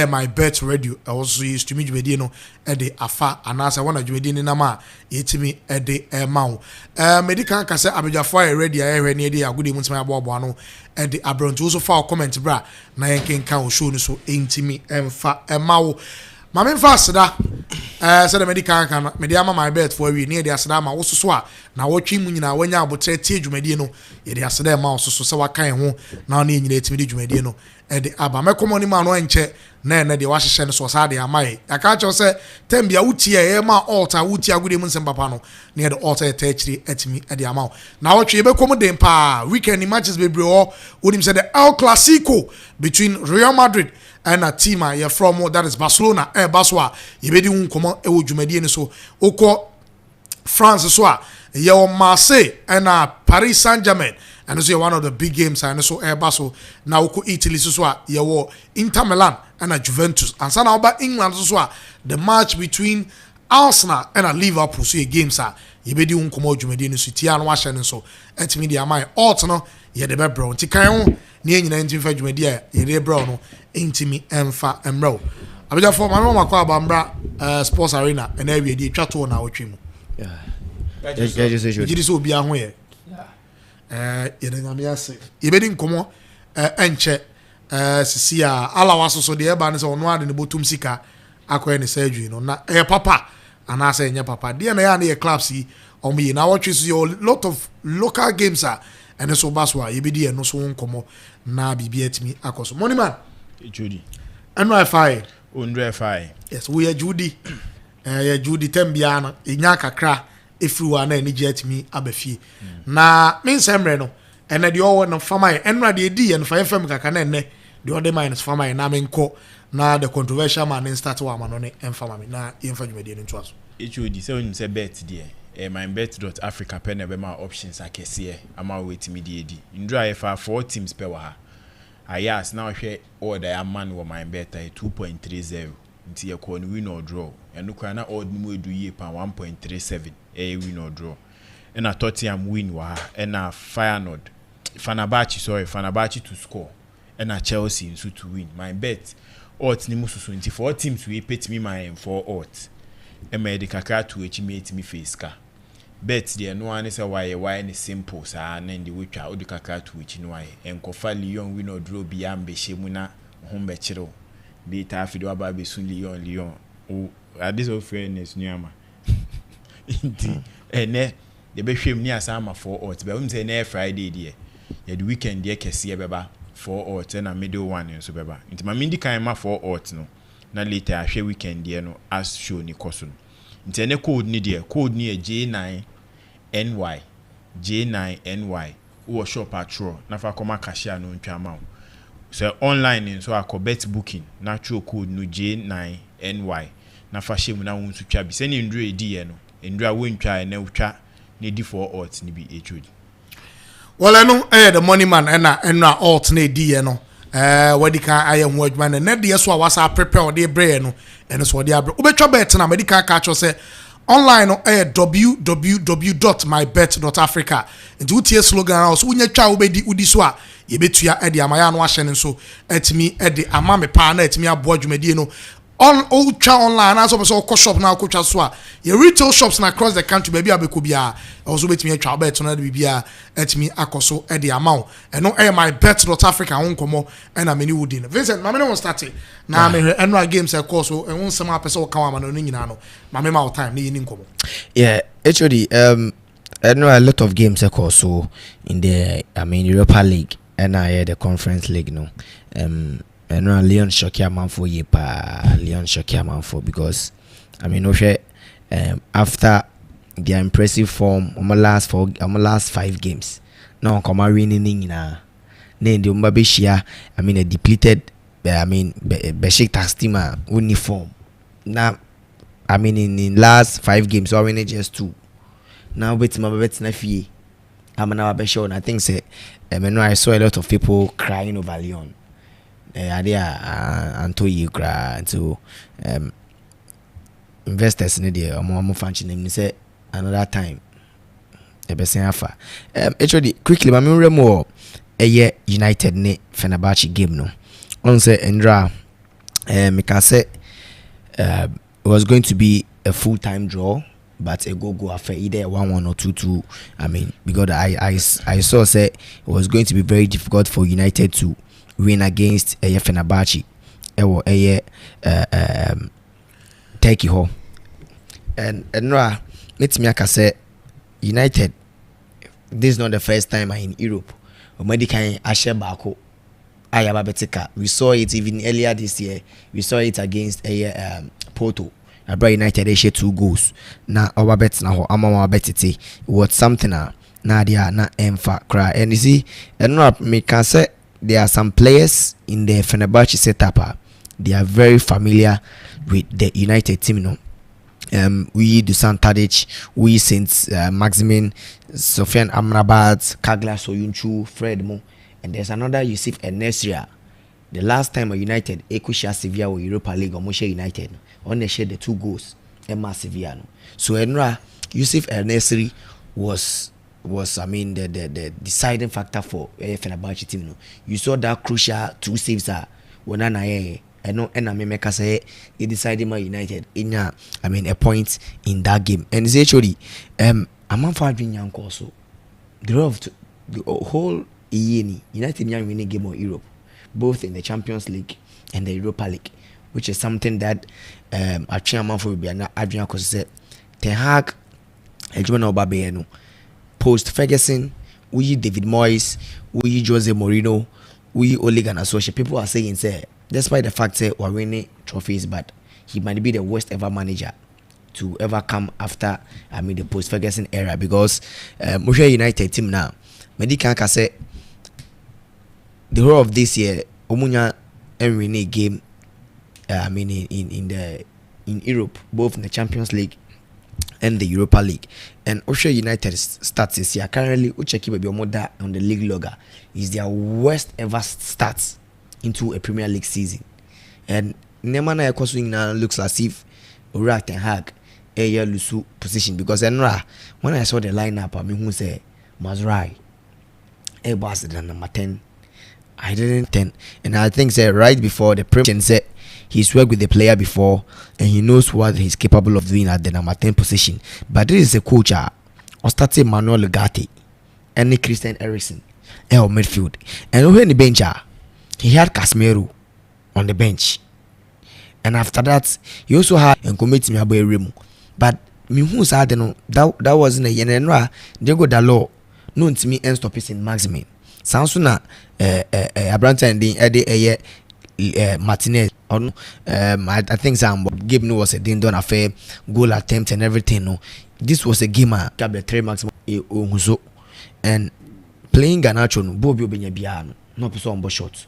my bet radio also used to me no the afa and as I want to do nama yetimi the mau medical can say abijafo ready near the good evening my bobo no the abronto also for comment bra na yen kan show no so intimi emfa mau mama fast da say the medical can media my bet for we near the asda ma wo so a na wo twi mu nyina wanya abotre tie dwumadi no ye the asda ma so se wakan ho na na nyina etimi dwumadi no the aba mekomo ni ma no enche na de wahye no so sa de amaye aka cho se tambia wutie e ma altar wutie agode mu nsem papa no na de altar etachiri etimi de amawo na wo twe bekomo den pa weekend matches bebre o wonim say the El Clasico between Real Madrid and a team here from that is Barcelona Baswa yebedi nkomo e wo dwumadi ni so okọ France so a ye Marseille and Paris Saint-Germain. And also one of the big games and so Basel now ko Italy so ye wo Inter Milan and Juventus and so now about England so the match between Arsenal and Liverpool so games are ye be di unkomo dwumadi ni so tia no ahye ni so etimi di amai alt no ye de be bro nti kan ho ne nyina ntimi fa dwumadi a ye de bro no ntimi emfa emro abeja for my mama kwa bambra sports arena and e we di twato na wotwe mu just so obi ahụ ye yede nyamiase yebedi nkomo enche sisi a alawaso so de eba ne se ono ade ne botum sika akoye ne surgery no na papa ana say nya papa de na ya na clubs yi omo na watch so a lot of local games and so baswa yebedi no so nkomo na bibia etimi akoso money man Judy NYFI FI yes we are Judy ya Judy tembia na enya kakra efriwa na eni jetimi abafie na mensemre no ene de owo no famai enra de edi en fa fam kaka na ene de ode minus famai na menko na the controversial man start wa ma no ne enfama me na yemfa dwumade no ntoaso HOD say on say bet there MYBET.AFRICA pen ebe ma options akese ama wetimi de edi ndra fa 4 teams pe wa ha ayas na hwe order ya man wo MYBET 2.30 nti ye ko ni win or draw eno kwa na odd ni mu edu ye pa 1.37 win or draw and a Tottenham win wa and a Fenerbahce to score and a Chelsea so to win my bet odds ni musu 24 teams we pay me my 4 odds and me de kakra to mate me face ka bet there no one say why any simple sa na ndi wetwa odi kakra to echi no why enkofa Lyon win or draw bi am be shemu na ho be chiro de ta afi do aba be sun Lyon o this of fairness nyama inti ene de be hwem ni asama 4 odds be we say na Friday there ya the weekend there kese beba 4 odds na middle one so beba inti ma mindi kan ma 4 odds no na later ahwe weekend there no as show ni koso no inti ene code ni there code ni J9NY J9NY wo shop patrol na fa koma cashier no ntwa ma so online so akobet booking na true code no J9NY na fa shemu na won so twa bi se ni ndru edi ye no ndra wontwa na wotwa na di 4 odds ni bi HOD well no the money man na alt na edi ye no wadi kan aye ho adwuma na de so a wasa prepare de bre no eno so de abre obetwa bet na medical ka cho say online no www.mybet.africa nti utie slogan so unya twa obedi udi so a yebetua e de amaya no ahye nso atimi e de ama me pa na atimi abo adwumadi no on ultra online as also shop na ko twa so a your retail shops na across the country baby abeko bia also betimi atwa bet na de bia atimi akoso e de amount eno MYBET.AFRICA won komo na many woodin Vincent mama no start na me eno games e course so won sem apese wo kan wa no nyina no mama ma time na yini komo yeah actually I know a lot of games e course so in the Europa League and the Conference League no and Leon Shokia man for ye pa Leon Shokia man for because after their impressive form on my last 5 games no come winning na then the Mbabeshia a depleted Besiktas team uniform now in last 5 games so winning just 2 now bet my bet na fee I think say I saw a lot of people crying over Leon Antoyi gra to investors in the more function name say another time the best afa actually quickly my memory more a year United ne Fenerbahce game no on say Endra Mika said it was going to be a full-time draw, but a go after either 1-1 or 2-2. I mean, because I saw say it was going to be very difficult for United to win against Fenerbahce. Turkey ho. And no, let me say United. This is not the first time in Europe. Omedikan Ashe Bako. We saw it even earlier this year. We saw it against Porto. Abra United they share 2 goals. Na our bet na ho ama bet it was something na dia na emfa cry. And you see, and no me can say there are some players in the Fenerbahce setup. They are very familiar with the United team, you know. We Dusan Tadic, we Saint Maximin, Sofian Amrabat, Kagla Soyuncu, Fred Mo, and there's another Yusuf Enesria. The last time a United Ekusha Sevilla or Europa League or Moshe United on they shared the 2 goals Emma Sevilla. So Enra Yusuf Enesri was I mean the deciding factor for Fenerbahce team. You know. You saw that crucial 2 saves when I make us say he decided my United in I mean a point in that game. And it's actually I'm on 5 young also the whole year United young winning game of Europe, both in the Champions League and the Europa League, which is something that a chairman for Adrian said Ten Hag post Ferguson, we David Moyes, we Jose Mourinho, we Ole Gunnar Solskjaer. People are saying say despite the fact that we're winning trophies, but he might be the worst ever manager to ever come after the post Ferguson era, because Moshe United team now Medicanka say the whole of this year Omunya and winning game in Europe, both in the Champions League and the Europa League. And Osho United stats this year currently Ucheki Baby Omoda on the league logger is their worst ever stats into a Premier League season. And Nemana Ekoswing now looks as if Ura Ten Hag a year Lusu position, because when I saw the lineup, I mean who say Mazrai a Barcelona number 10. I didn't 10, and I think say right before the Premier said he's worked with the player before and he knows what he's capable of doing at the number 10 position. But this is a coach or starting Manuel Ugarte and Christian Eriksen on midfield. And over in the bench he had Casemiro on the bench. And after that he also had Nkometi Miabo. But me who said that wasn't a Yenenra Diego Dalot no to me and stop it in Maximin. Sansuna Abranta and the Martinez I think some game was a ding done affair, goal attempt and everything. No, this was a game cap the 3 maximum and playing Garnacho no Bobby Benyabiano no person on shots.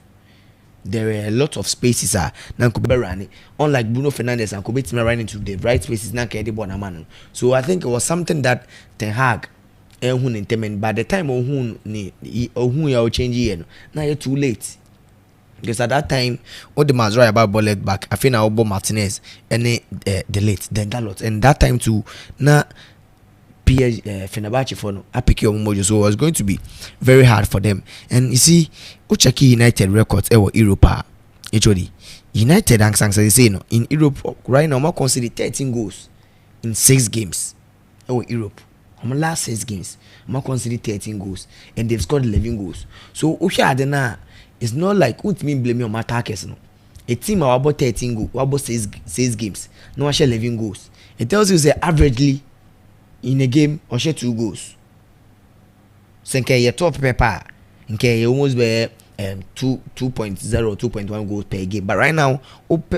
There were a lot of spaces now could be running, unlike Bruno Fernandes and Kobe running into the right spaces now can man. So I think it was something that Ten Hag by the time you change now you're too late, because at that time all the Mazra about ball back I think Obo Martinez and the late then Dalot, and that time too now Fenerbahce for no I pick your mojo, so it was going to be very hard for them. And you see Uchaki United records Europa actually United and say no in Europe right now consider 13 goals in 6 games Europe. On last 6 games, I'm considered 13 goals, and they've scored 11 goals. So it's not like what me blame on my attackers. No, a team about 13 goals, about 6 games, no share 11 goals. It tells you that averagely in a game or share 2 goals. So you top paper, you almost be 2.0, 2.1 goals per game. But right now,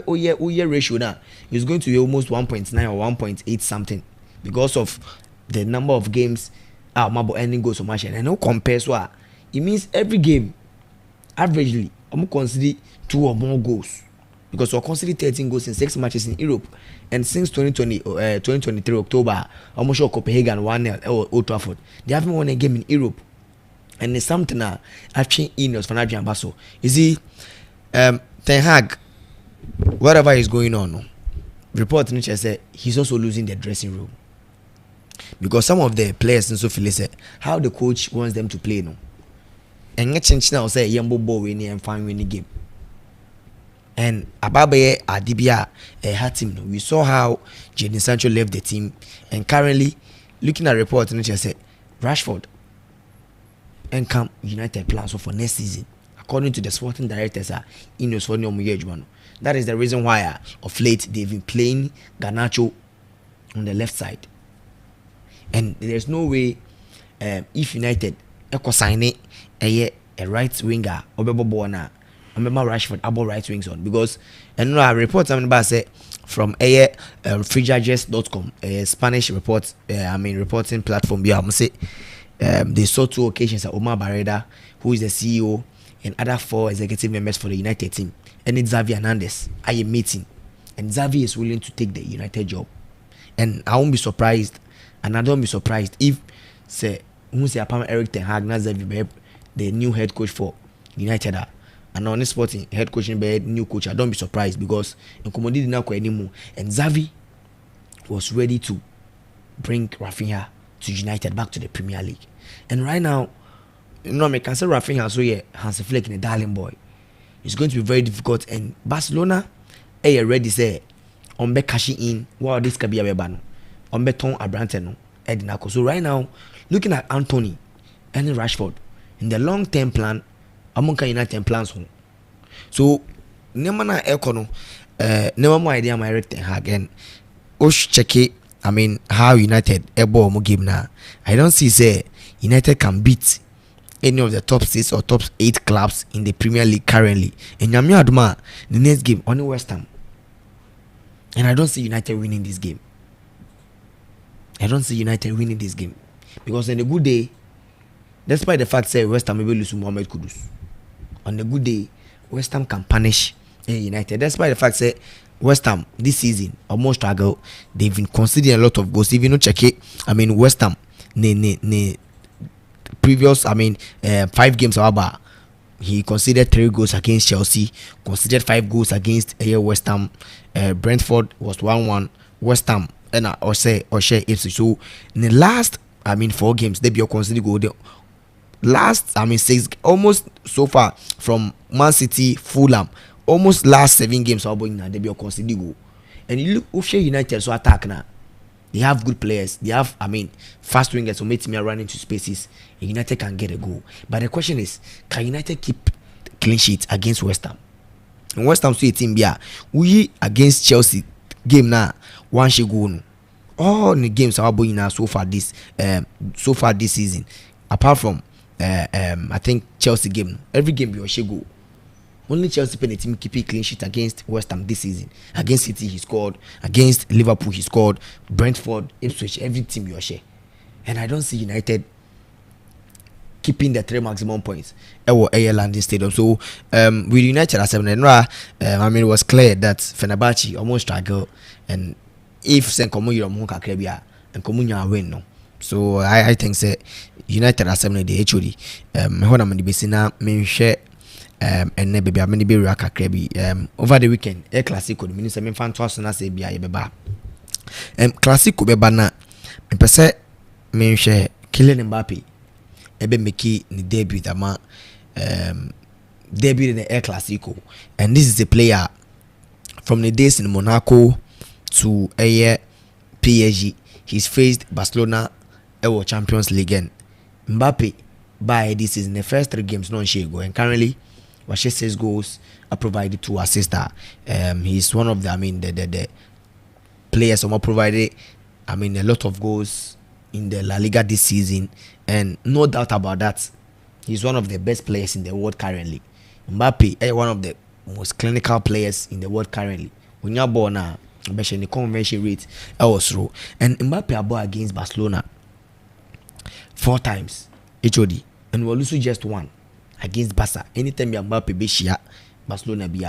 year ratio now is going to be almost 1.9 or 1.8 something because of the number of games Mabo ending goals so much, and I know compares what it means every game averagely I'm consider 2 or more goals, because we're considering 13 goals in 6 matches in Europe. And since 2023 October, I'm sure Copenhagen 1-0 or Old Trafford, they haven't won a game in Europe. And it's something I've changed emails from Adrian Basso. You see, Ten Hag, whatever is going on, report Nietzsche said he's also losing the dressing room, because some of the players in Sophie said how the coach wants them to play. No, and change now say Yambo ball winning and fine winning game. And Ababaye Adibia had him. We saw how Jadon Sancho left the team, and currently looking at reports, and just said Rashford and come United plans for next season. According to the sporting directors, that is the reason why of late they've been playing Garnacho on the left side, and there's no way if United sign it a right winger Obebo I remember Rashford about right wings on, because and I report about say from freejudges.com, a Spanish report reporting platform. Say they saw 2 occasions that Omar Barreda, who is the CEO, and other 4 executive members for the United team, and it's Xavi Hernandez are a meeting, and Xavi is willing to take the United job. And I won't be surprised, and I don't be surprised if say Eric Ten Hag, Xavi, the new head coach for United and on this sporting head coaching bed, new coach, I don't be surprised, because Nkomodi did not anymore, and Xavi was ready to bring Rafinha to United back to the Premier League. And right now, I can say Rafinha, so yeah, Hansi Flick in a darling boy. It's going to be very difficult, and Barcelona ready say on be cashing in. Wow, this can be a ban on beton Abrante Edinako. So right now, looking at Anthony and Rashford in the long-term plan, among United plans home. So Nemana Econo, never more idea my Eric Ten Hag, and check it. How United ebo mo game now. I don't see say United can beat any of the top 6 or top 8 clubs in the Premier League currently. And Yami Aduma, the next game only West Ham. And I don't see United winning this game. Because on a good day, despite the fact say West Ham maybe lose Mohamed Kudus, on a good day, West Ham can punish United. Despite the fact say West Ham this season almost struggle, they've been conceding a lot of goals. If you don't check it, West Ham previous 5 games however, he conceded 3 goals against Chelsea, conceded 5 goals against West Ham. Brentford was 1-1. West Ham and Oshe Ipswich. So in the last 4 games they be conceded goal. The last 6 almost so far from Man City, Fulham, almost last 7 games they be conceded goal. And you look Ufshe United so attack now. They have good players. They have, fast wingers who make me run into spaces. And United can get a goal. But the question is, can United keep clean sheets against West Ham? And West Ham, so a team, we against Chelsea game now, 1 goal. All the games are going now so far this season, apart from I think Chelsea game. Every game be a goal. Only Chelsea pen a team keep a clean sheet against West Ham this season. Against City he scored. Against Liverpool he scored. Brentford, Ipswich, every team you share. And I don't see United keeping the 3 maximum points at Landing Stadium. So with United as it was clear that Fenerbahce almost struggled, and if Senkomu Yuramuka Krebia and Komunya win no. So I think say United as the HOD when I'm in the Bissina may share and baby I'm in the Biraka Krebi over the weekend Clasico the minister men fan toss na say bia yebeba Clasico beba na mpese me share Kylian Mbappe ebe make ni debut ama debut in the Clasico, and this is a player from the days in Monaco to PSG. He's faced Barcelona Champions League, and Mbappe by this season the first 3 games non share go, and currently was 6 goals are provided to assist. He's one of the the players who provided a lot of goals in the La Liga this season, and no doubt about that, he's one of the best players in the world currently. Mbappe is one of the most clinical players in the world currently. When you're born now, the conversion rate was through, and Mbappe about against Barcelona 4 times HOD, and we'll lose just 1 against Barca. Anytime Mbappe be shia, Barcelona be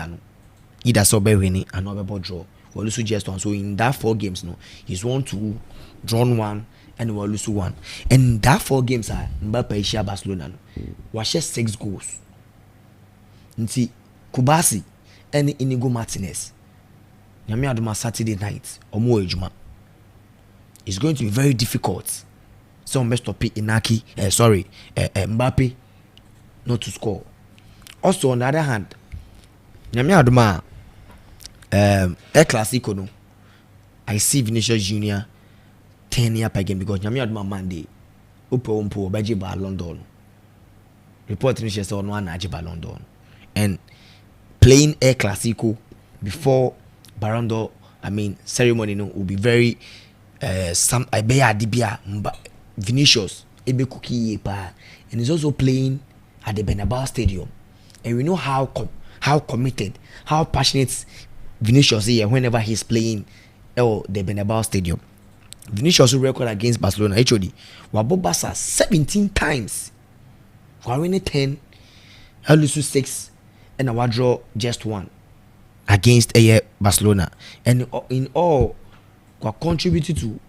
either so be winning and not draw. We'll lose just 1. So in that 4 games, no, he's 1-2, drawn 1. And we'll lose 1. And that 4 games are Mbappe share Barcelona. Was 6 goals. Nti Kubasi and Inigo Martinez. Nyame adoma Saturday night. Omo ejuma. It's going to be very difficult. Some best stop Inaki. Mbappe not to score. Also on the other hand, Nyame adoma El Clasico no. I see Vinicius Junior 10 year per game because nyame adoma Monday. Upo beji Ballon d'Or. Report Vinicius on one aji Ballon d'Or. And playing El Clasico before Ballon d'Or, ceremony no will be very some I be adibia Vinicius ebe cookie pa, and he's also playing at the Bernabeu Stadium, and we know how committed, how passionate Vinicius is whenever he's playing the Bernabeu Stadium. Vinicius' record against Barcelona HOD wabo Barca 17 times, we win 10, I lose 6, and I draw just 1 against Barcelona, and in all we contributed to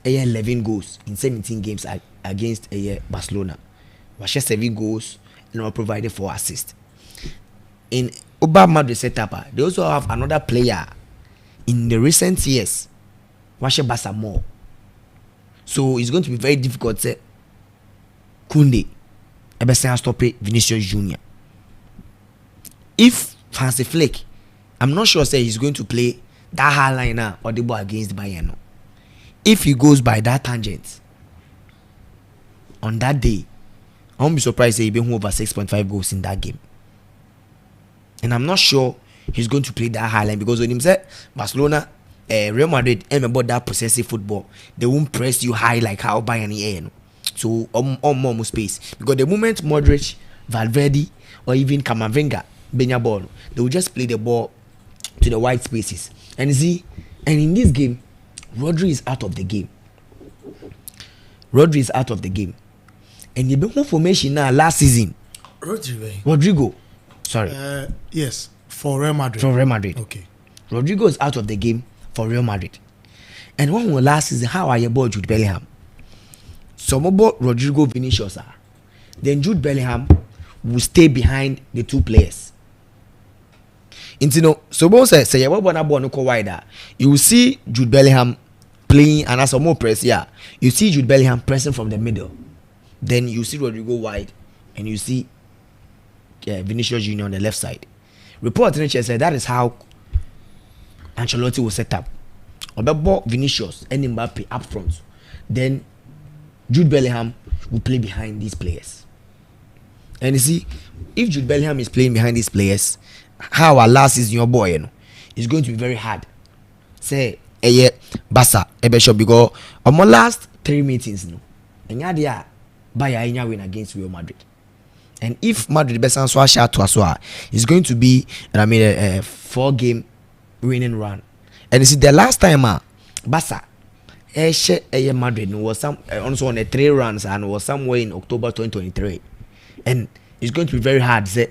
11 goals in 17 games against Barcelona. We share 7 goals and we provided 4 assists. In Madrid setup, they also have another player in the recent years. We share Barca more. So it's going to be very difficult to Koundé Ebesen stop Vinicius Junior. If Hansi Flick, I'm not sure say he's going to play that high liner or the ball against Bayern. If he goes by that tangent on that day, I won't be surprised if he be over 6.5 goals in that game. And I'm not sure he's going to play that high line because when he said Barcelona, Real Madrid, about that possessive football, they won't press you high like how Bayern is. So on more space because the moment Modric, Valverde, or even Camavinga benya ball, they will just play the ball to the wide spaces. And you see, and in this game, Rodri is out of the game. And you been formation now last season. Rodrigo. Sorry. Yes, for Real Madrid. Okay. Rodrigo is out of the game for Real Madrid. And when was last season, how are you about Jude Bellingham? Some about Rodrigo Vinicius are. Then Jude Bellingham will stay behind the 2 players. So both say you will see Jude Bellingham playing and as a more press, you see Jude Bellingham pressing from the middle. Then you see Rodrigo wide and you see Vinicius Junior on the left side. Report said that is how Ancelotti will set up. Obebo Vinicius and Mbappe up front. Then Jude Bellingham will play behind these players. And you see, if Jude Bellingham is playing behind these players, how our last is your boy, it's going to be very hard. Say, Barca, shop because on my last 3 meetings, and Bayern win against Real Madrid. And if Madrid best answer shot to Aswa, it's going to be a 4-game winning run. And you see, the last time Barca Madrid was also on the 3 runs and was somewhere in October 2023. And it's going to be very hard. Say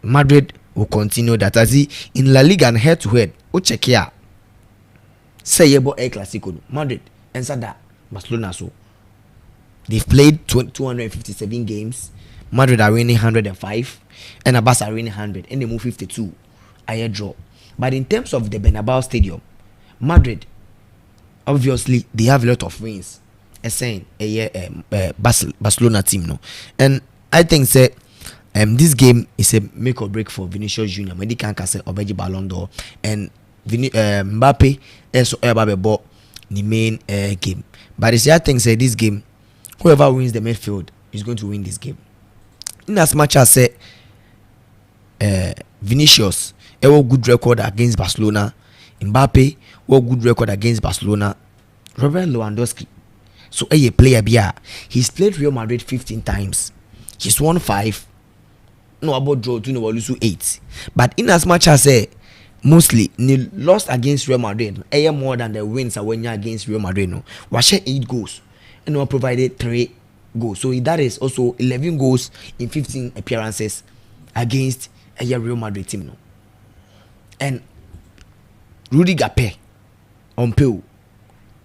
Madrid will continue that as in La Liga and head to head. Check here. Say about El Clasico, Madrid and Sada Barcelona. So they've played 257 games. Madrid are winning 105 and Barca are winning 100 and they move 52. I draw. But in terms of the Bernabeu Stadium, Madrid obviously they have a lot of wins. Saying Barcelona team no, and I think say this game is a make or break for Vinicius Junior. Maybe can say Obeji Ballon d'Or and Mbappe also bought the main game. But the other thing say this game, whoever wins the midfield is going to win this game. In as much as say Vinicius a good record against Barcelona, Mbappe a good record against Barcelona, Robert Lewandowski. So a player he's played Real Madrid 15 times. He's won 5. No about draw 2 no lose 8. But in as much as mostly lost against Real Madrid, more than the wins when you against Real Madrid no. Was 8 goals and we provided 3 goals. So that is also 11 goals in 15 appearances against a Real Madrid team no. And Rudy Gape on Peu,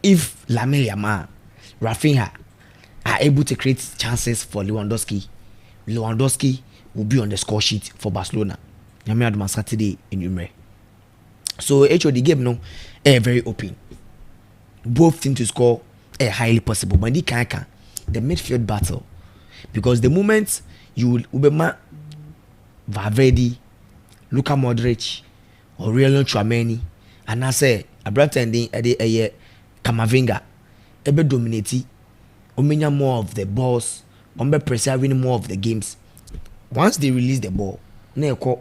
if Lamine Yamal, Rafinha are able to create chances for Lewandowski will be on the score sheet for Barcelona. Yami Saturday in Umre. So HOD game very open. Both teams to score highly possible, but the midfield battle, because the moment you will Ubema, Valverde, Luka Modric, Aurelio Tchouameni and I say Abrantending a Camavinga ebe dominate omenya more of the balls ombe preserving more of the games. Once they release the ball na eko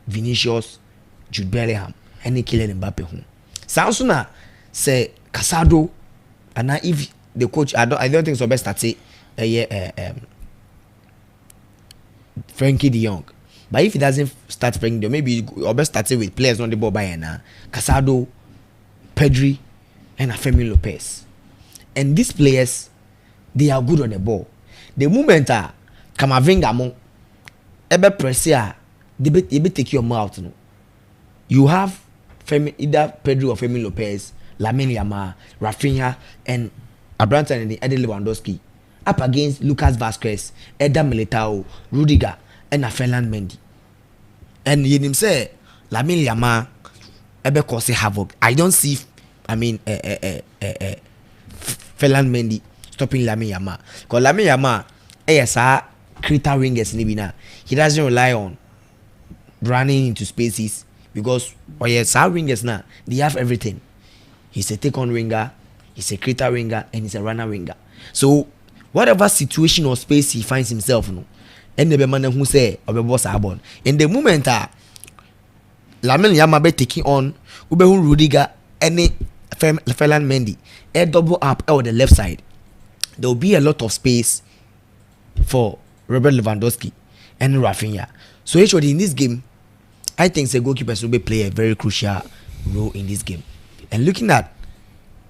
Vinicius, Jude Bellingham and Kylian Mbappe home. Sounds na say Casado and if the coach I don't think so best start say Frankie de Jong. But if he doesn't start playing, maybe or best start with players on the ball by now. Casado, Pedri, and Femi Lopez. And these players, they are good on the ball. The moment Camavinga mo ebe press ya, they be take your mouth. No, you have either Pedri or Femi Lopez, Lamine Yamal, Rafinha, and Abranta and Ede Lewandowski up against Lucas Vazquez, Eder Militao, Rudiger, and Ferland Mendy. And you him say Lamine Yamal ebe cause havoc. I don't see Ferland Mendy stopping Lamine Yamal. Because Lamine Yamal creator wingers ni bina. He doesn't rely on running into spaces because wingers now they have everything. He's a take on winger, he's a creator winger, and he's a runner winger. So whatever situation or space he finds himself no, and the man who say boss abon. In the moment Lamine Yamal be taking on Ubehu Rudiger any Ferland Mendy, a double up on the left side. There will be a lot of space for Robert Lewandowski and Rafinha. So actually in this game, I think the goalkeepers will play a very crucial role in this game. And looking at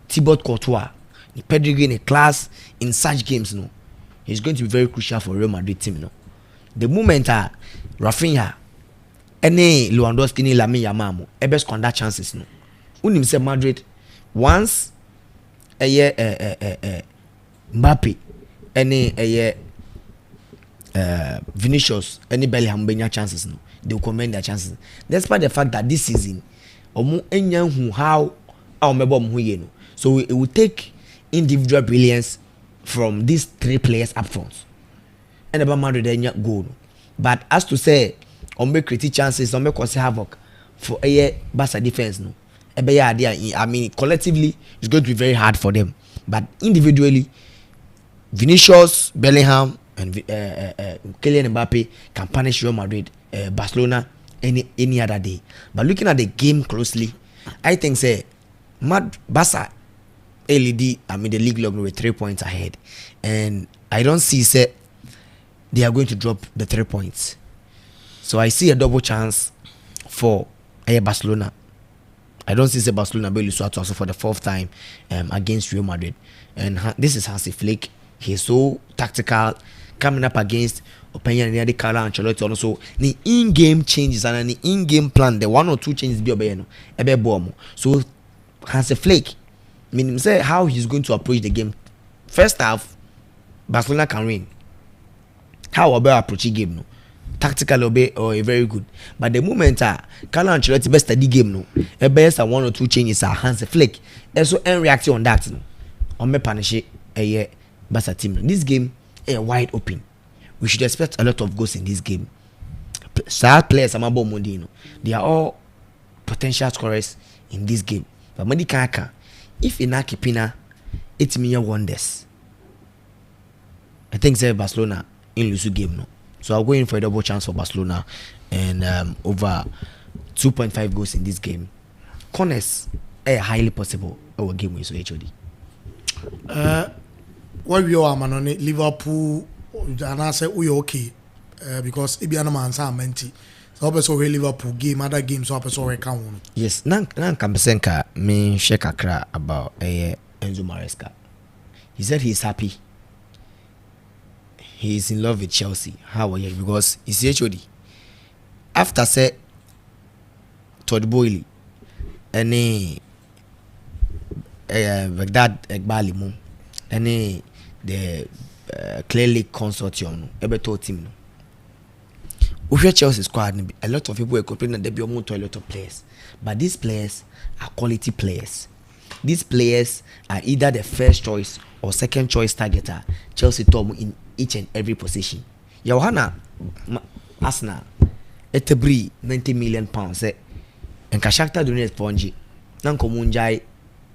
Thibaut Courtois, the pedigree in a class in such games, no, he's going to be very crucial for Real Madrid team. No, the moment Rafinha, any Lewandowski, ni Lamine Yamal, ebe squander chances. No, unim say Madrid once a year Mbappe, any Vinicius, any Bellingham benya chances. No, they will commend their chances. Despite the fact that this season, omo enya hu how no. So it will take individual brilliance from these three players up front. And about Madrid enya goal. But as to say, make create chances, make cause havoc for a Barca defense, no. I mean, collectively, it's going to be very hard for them. But individually, Vinicius, Bellingham, and Kylian Mbappe can punish Real Madrid, Barcelona, any other day. But looking at the game closely, I think say Barca LED, the league log with 3 points ahead, and I don't see say they are going to drop the 3 points. So I see a double chance for Barcelona. I don't see say Barcelona will lose also for the fourth time against Real Madrid. And this is Hansi Flick. He's so tactical, coming up against Opinion and Carlo Ancelotti. Also, the in-game changes and the in-game plan, the 1 or 2 changes be obeyed. So Hansi Flick, meaning say how he's going to approach the game. First half, Barcelona can win. How about approaching game? No, tactical obey or a very good. But the moment Carlo Ancelotti best study game no, a best 1 or 2 changes are Hansi Flick. And so and reacting on that no, on me punish a Barca team. This game is wide open. We should expect a lot of goals in this game. Star players Amabo Mondino, they are all potential scorers in this game. But Medikaka, if Inaki Pina, it's me wonders. I think say Barcelona in Lusu game no. So I'll go in for a double chance for Barcelona and over 2.5 goals in this game. Corners are highly possible our game with HOD. What we are man on it, Liverpool and I say we okay because Ibiana man sa menti. So also Liverpool game, other games so also count. Yes, nan kambesenka me shake akra about Enzo Maresca. He said he's happy. He's in love with Chelsea. How are you? Because he's HOD. After say Todd Boehly, any Baghdad Egbalimu, any the clearly consortium, Ebeto team. With Chelsea squad, a lot of people were complaining that they be almost to a lot of players, but these players are quality players. These players are either the first choice or second choice targeter. Chelsea top in each and every position. Johanna Arsenal, Etebri £90 million. and Shakhtar Donetsk Ponji nan komunjai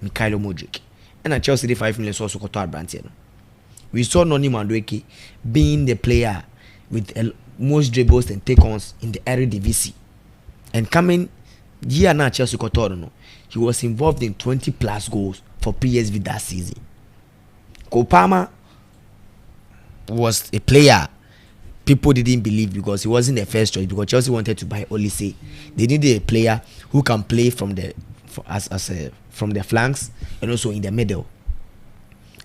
Mikhailo Modric and Chelsea 5 million so koto Abrante no. We saw Noni Madueke being the player with most dribbles and take-ons in the Eredivisie. And coming year now Chelsea koto no, he was involved in 20 plus goals for PSV that season. Kopama was a player people didn't believe because he wasn't the first choice, because Chelsea wanted to buy Olise. They needed a player who can play from the from the flanks and also in the middle.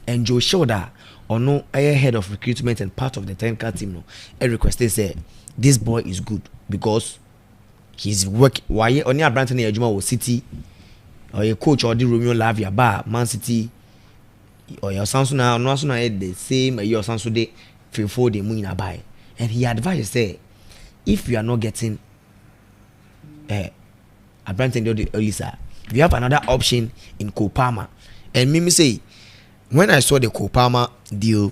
And Joe Shoda, or no head of recruitment and part of the technical team, no, I requested say this boy is good because he's working. Why only a Branton Ejuma was City or a coach or the Romeo Lavia Bar Man City or your Sansuna no Sansuna the same your Sansude for the moon buy. And he advised say if you are not getting a Branton Olisa, we have another option in Kopama. And Mimi say when I saw the Kopama deal,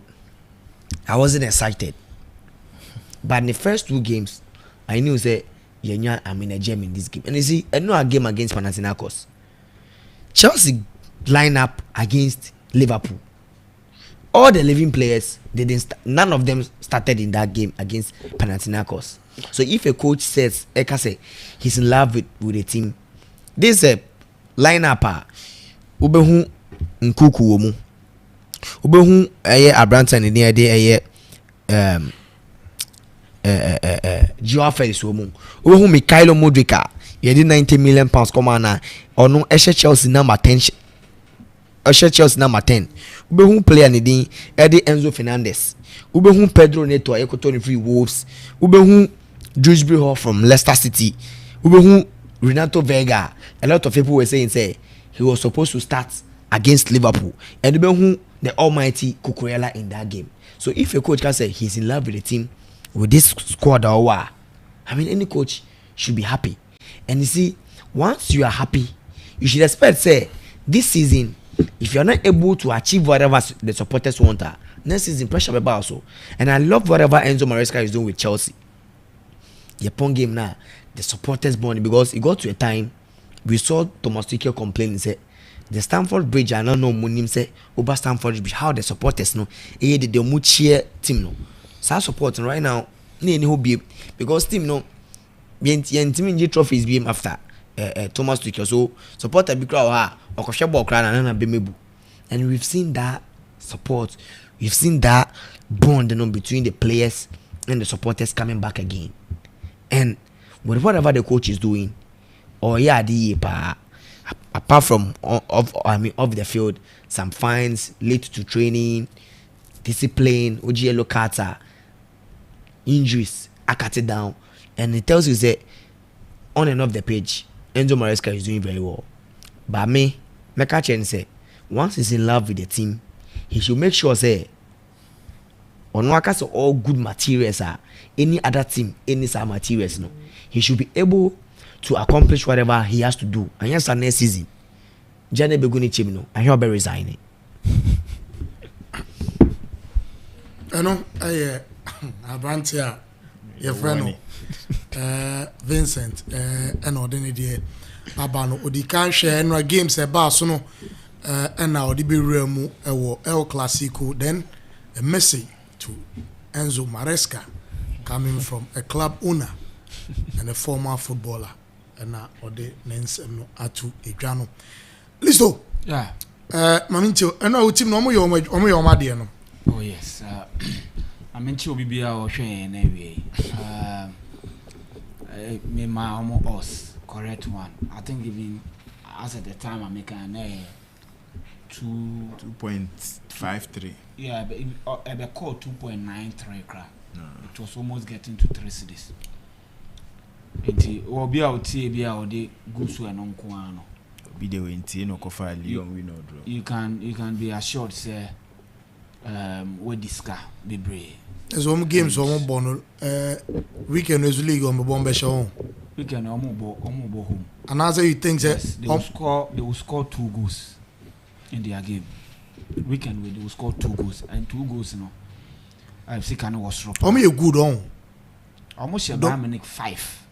I wasn't excited. But in the first 2 games, I knew say I'm in a gem in this game. And you see, I know a game against Panathinaikos. Chelsea line up against Liverpool. All the 11 players, none of them started in that game against Panathinaikos. So if a coach says, Eka say, he's in love with the team, this lineup ubehu nkuku womu ubehu Abranta ni ade Joao Felix womu ubehu Mikhailo Modric yedi 90 million pounds come na ono Chelsea number 10 Chelsea number 10 ubehu player ni din Enzo Fernandez ubehu Pedro Neto ekoto free Wolves ubehu Dewsbury Hall from Leicester City ubehu Renato Vega. A lot of people were saying say he was supposed to start against Liverpool, and ubehu the almighty Cucurella in that game. So if a coach can say he's in love with the team, with this squad I mean any coach should be happy. And you see, once you are happy, you should expect say this season, if you're not able to achieve whatever the supporters want, next season pressure will be also. And I love whatever Enzo Maresca is doing with Chelsea. The upon game now, the supporters bond, because it got to a time we saw Thomas Tuchel complaining say the Stamford Bridge, I don't know Munim say over Stamford Bridge how the supporters know the much team no. So supporting right now because team no team trophies be after Thomas Tuchel, so support a big crowd and we've seen that support, we've seen that bond between the players and the supporters coming back again. And whatever the coach is doing, apart from off the field, some fines late to training, discipline, yellow cards, injuries, I cut it down, and it tells you that on and off the page, Enzo Maresca is doing very well. But me catch and say, once he's in love with the team, he should make sure say on workers all good materials are any other team, any some materials no. He should be able to accomplish whatever he has to do. And yes, next season, Jane Beguni Chimino, and he'll be resigning. I know, Abrantia, your friend, Vincent, and ordinary Abano, Odikan share and games at Barcelona, and now the Biremu, El Clasico, then a message to Enzo Maresca coming from a club owner and a former footballer. And now the names no atu edwano listo yeah mamincho and now team no mo yo made no. Oh yes, mamincho bibia o hwe na wie me ma almost us correct one. I think even as at the time I make an 2.53. yeah, but it call 2.93 crap. It was almost getting to 3 cities. Enti obi a otie bia ode gusu enonko ano Be the way no kofa Leon we no draw. You can be assured say we discuss bebre. There's one games on born weekend is league on bombe show. Weekend omo home. And as you think that yes, they will score 2 goals in their game. Weekend they will score 2 goals and 2 goals no. I've seen can was drop. you good on. Almost a Dominic 5.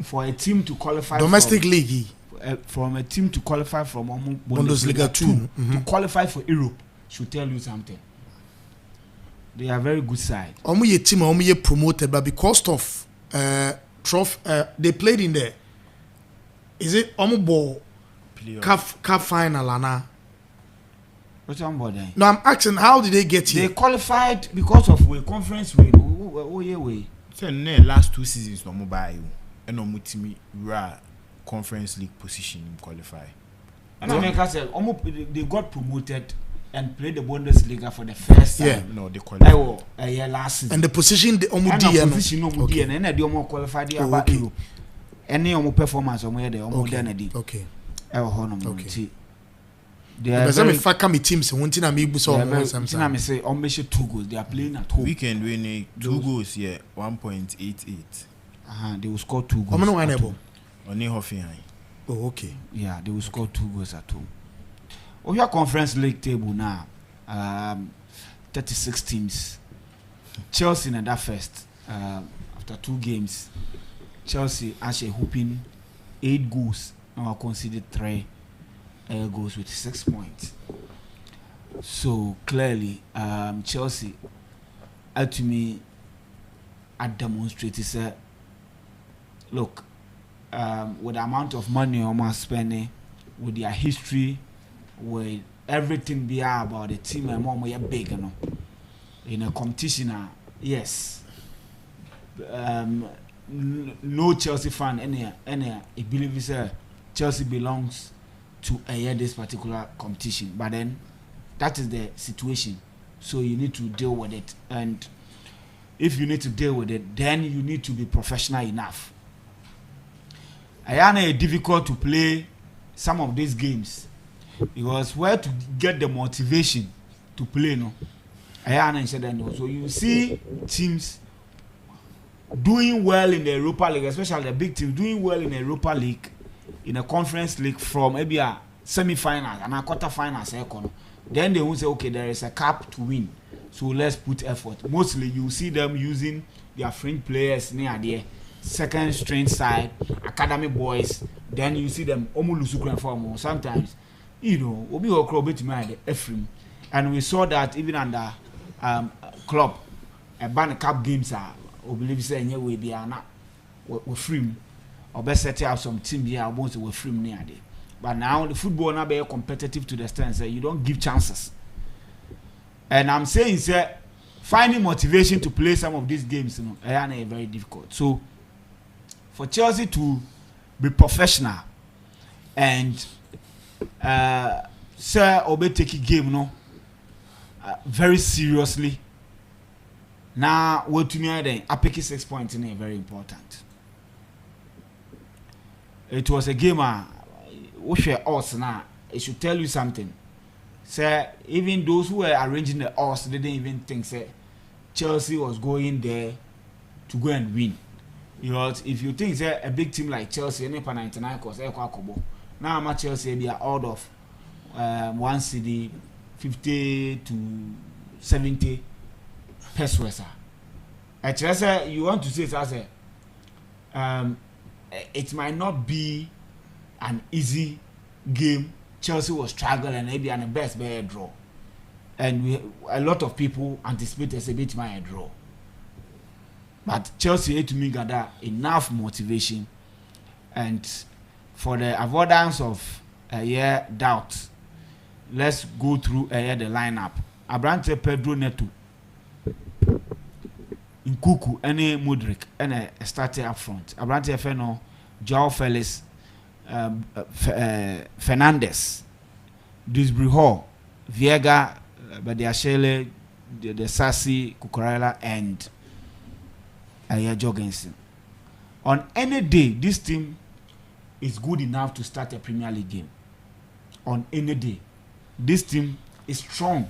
for a team to qualify domestic league from a team to qualify from Bundesliga 2 to qualify for Europe should tell you something. They are very good side. Omu team omu promoted, but because of they played in there. Is it omu ball cup final ana? What's on board there? No, I'm asking how did they get here? They qualified because of a conference win. Oh yeah way. So last 2 seasons no mo buy you. And no team ra conference league position qualify. And America said they got promoted and played the Bundesliga for the first time. Yeah, no, they qualified. A year last season. And the position the omu D and they omu qualified about Europe. Any omu performance omu here they omu done. Okay. Okay. They are very fakami teams won't na me buso omu something. I say omu 2 goals. They are playing at home. Weekend winning 2 goals, yeah, 1.88. They will score 2 goals. Omu no winnable. Only Hoffenheim. Oh, okay. Yeah, they will score 2 goals at home. Your conference league table now, 36 teams. Chelsea in that first, after 2 games, Chelsea actually hooping 8 goals. Now conceded 3 goals with 6 points. So clearly, Chelsea, to me, demonstrated say, look, with the amount of money almost spending, with their history, with everything be about the team and more big, you know, in a competition. Yes, no Chelsea fan any believe is Chelsea belongs to this particular competition, but then that is the situation, so you need to deal with it, and if you need to deal with it, then you need to be professional enough. It's difficult to play some of these games because where to get the motivation to play, no. So you see teams doing well in the Europa League, especially the big teams doing well in the Europa League, in a conference league from maybe a semi-final and a quarter-final second. Then they will say, okay, there is a cup to win, so let's put effort. Mostly you see them using their fringe players near there, second string side, academy boys. Then you see them almost form sometimes, you know, obi okro bit mind Ephraim, and we saw that even under club ban cup games are believe say any way be na we free or best set up some team here once we free near there. But now the football now be competitive to the extent say you don't give chances. And I'm saying say finding motivation to play some of these games, you know, very difficult. So for Chelsea to be professional and say obey take a game, no, very seriously. Now what to me then I pick 6 points in a very important. It was a game which were odds now. It should tell you something. Say even those who were arranging the odds didn't even think say Chelsea was going there to go and win. Because if you think say a big team like Chelsea, any 99 cost now I'm at Chelsea be out of 1 CD 50 to 70 pesos. Actually, you want to say it as a it might not be an easy game. Chelsea was struggling, maybe and the best by a draw, and a lot of people anticipated a bit my draw. But Chelsea to me got enough motivation, and for the avoidance of doubt, let's go through the lineup. Abrante Pedro Neto, Nkuku, any Mudrik, and a starter up front. Abrante Feno, Joao Felix, Fernandez, Dewsbury Hall, Viega, Badiashile, the Sassy, Cucurella, and Jorgensen. On any day, this team is good enough to start a Premier League game. On any day, this team is strong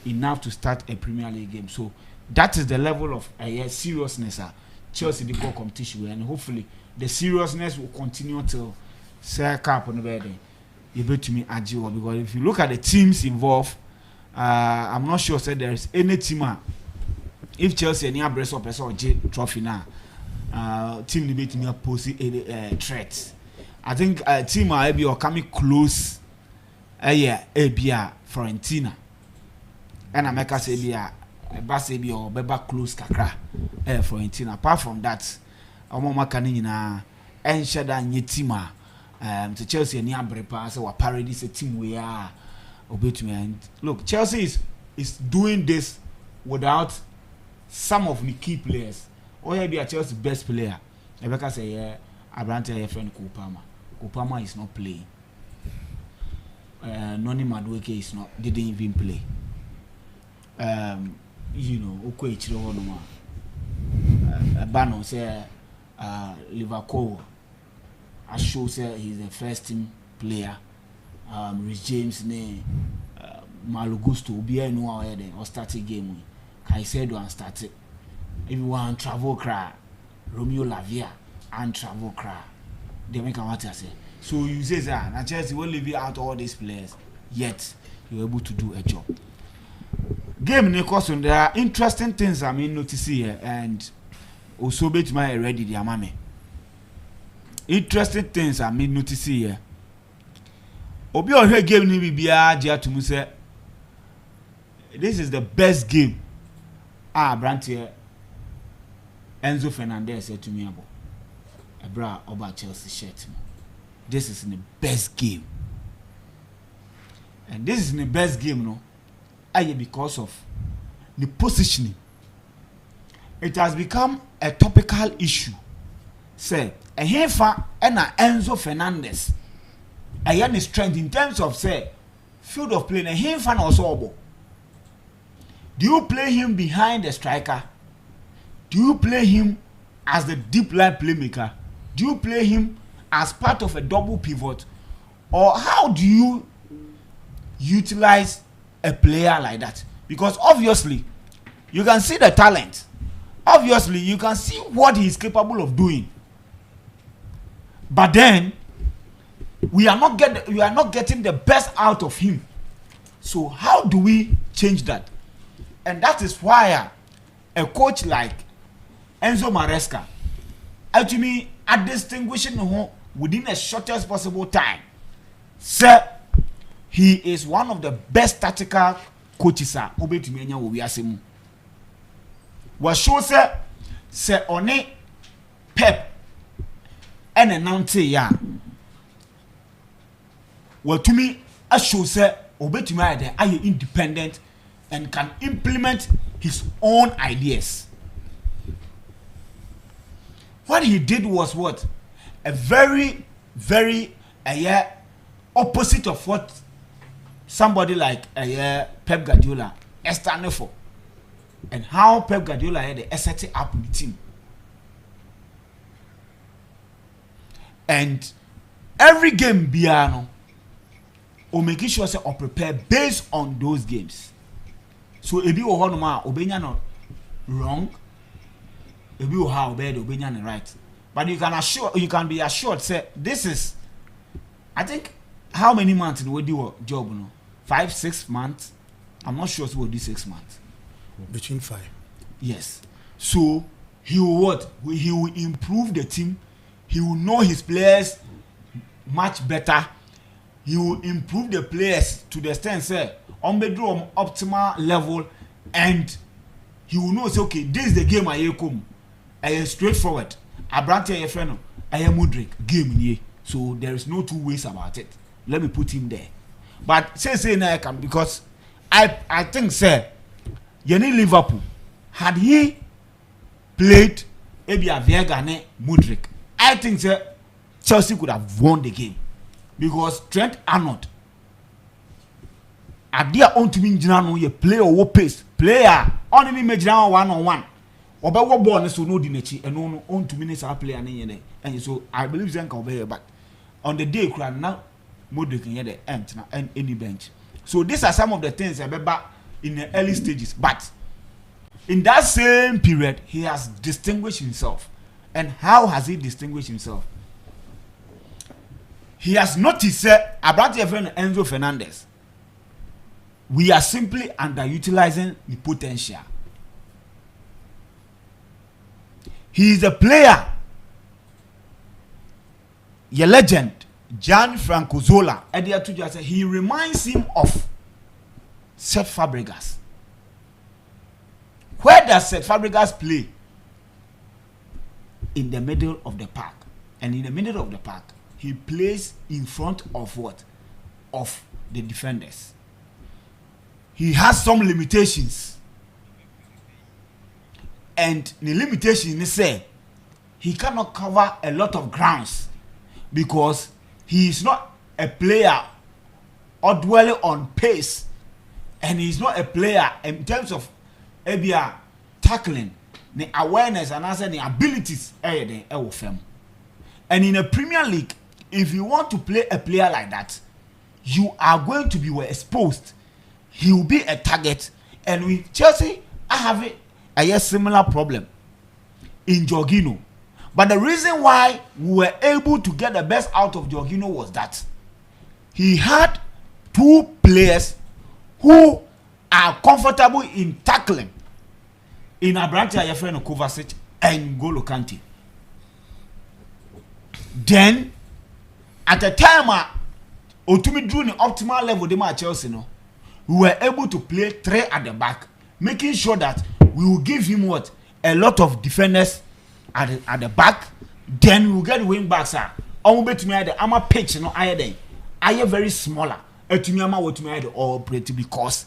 enough to start a Premier League game. So that is the level of seriousness Chelsea the core competition, and hopefully the seriousness will continue till Cup on the bed. You bet to me Agile, because if you look at the teams involved, I'm not sure that there is any team if Chelsea any breast up or J trophy now, team debate me pose a threat. I think team are be or coming close Abia Fiorentina. And America say be or beba close kakra Fiorentina. Apart from that, Omo Makanina and Shada Nyetima to Chelsea and Yambrepa so parody a team we are obedient. Look, Chelsea is doing this without some of the key players. Or be a Chelsea best player. Rebecca say Abrante friend Kupama is not playing. Noni Madueke is not didn't even play. You know, Oko Ichiro Honoma. Bano say Liverpool. I show say he's the first team player. Rich James ne Malugusto be no aware or starting game. Caicedo and started. Everyone travel cry. Romeo Lavia and travel cry. They make a matter say. So you say that now Chelsea will leave out all these players, yet you're able to do a job. Game Nicholson, there are interesting things I mean notice here, and also bet my ready the amame. Interesting things I mean notice here. Obi on her game ni bibia jia to me say this is the best game. Brantier Enzo Fernandez said to me about Ebra over Chelsea shirt. This is in the best game. And this is in the best game, no? Because of the positioning. It has become a topical issue. Say, a Hefa and Enzo Fernandez. I have the strength in terms of say field of play. A Hefa also. Do you play him behind the striker? Do you play him as the deep line playmaker? Do you play him as part of a double pivot? Or how do you utilize a player like that? Because obviously, you can see the talent. Obviously, you can see what he is capable of doing. But then, we are not getting the best out of him. So how do we change that? And that is why a coach like Enzo Maresca, actually, at distinguishing him within the shortest possible time, sir, he is one of the best tactical coaches. Obetumenya will be asking. What shows sir one Pep and announce ya. Well, to me, I show sir Obetumenya are you independent and can implement his own ideas. What he did was what? A very, very opposite of what somebody like Pep Guardiola is standing for. And how Pep Guardiola had the set up the team. And every game Biano or making sure say or prepare based on those games. So if you honoma obenya not wrong, if you have obeyed obenya right. But you can be assured say this is, I think, how many months will do a job? No, 5-6 months. I'm not sure so will do 6 months. Between 5. Yes. So he will what? He will improve the team. He will know his players much better. He will improve the players to the extent say on bedroom optimal level, and he will know say okay, this is the game I come. I am straightforward. Abrante your friend, I am Mudrik game ye. So there is no two ways about it. Let me put him there. But say now I can, because I think say Yeni Liverpool, had he played maybe a Viegane Mudrik, I think say Chelsea could have won the game, because Trent Arnold at their own to win no ye player or pace player on any major 1-on-1 or by what ball so no dinechi and no own 2 minutes our player and so I believe Zenka obey, but on the day crowd now Modric in the end and any bench. So these are some of the things I remember in the early stages, but in that same period he has distinguished himself. And how has he distinguished himself? He has noticed about your friend Enzo Fernandez, we are simply underutilizing the potential. he is a player. Your legend, Gianfranco Zola, Edia Tuja said he reminds him of Seth Fabregas. Where does Seth Fabregas play? In the middle of the park. And in the middle of the park, he plays in front of what? Of the defenders. He has some limitations. And the limitation is say he cannot cover a lot of grounds because he is not a player or dwelling on pace, and he is not a player in terms of tackling, the awareness and also the abilities. And in a Premier League, if you want to play a player like that, you are going to be well exposed. He will be a target. And with Chelsea, I have a similar problem in Jorginho. But the reason why we were able to get the best out of Jorginho was that he had two players who are comfortable in tackling in Abrante Ayefeno Kovacic and N'Golo Kante. Then, at the time Otumi drew the optimal level de Chelsea, no, we were able to play three at the back, making sure that we will give him what? A lot of defenders at the back. Then we will get the wing backs. Bet me the ama pitch no I very smaller. Etumi what me the operate because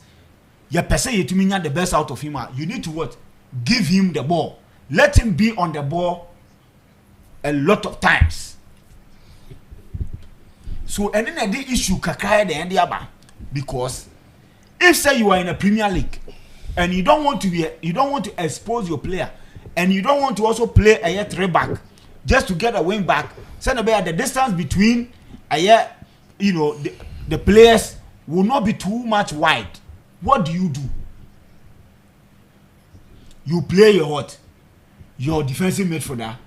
you per se you the best out of him. You need to what? Give him the ball. Let him be on the ball a lot of times. So and then the issue kakaya the end because if say you are in a Premier League and you don't want to expose your player, and you don't want to also play a three back just to get a wing back, send about the distance between the players will not be too much wide. What do? You play your defensive midfielder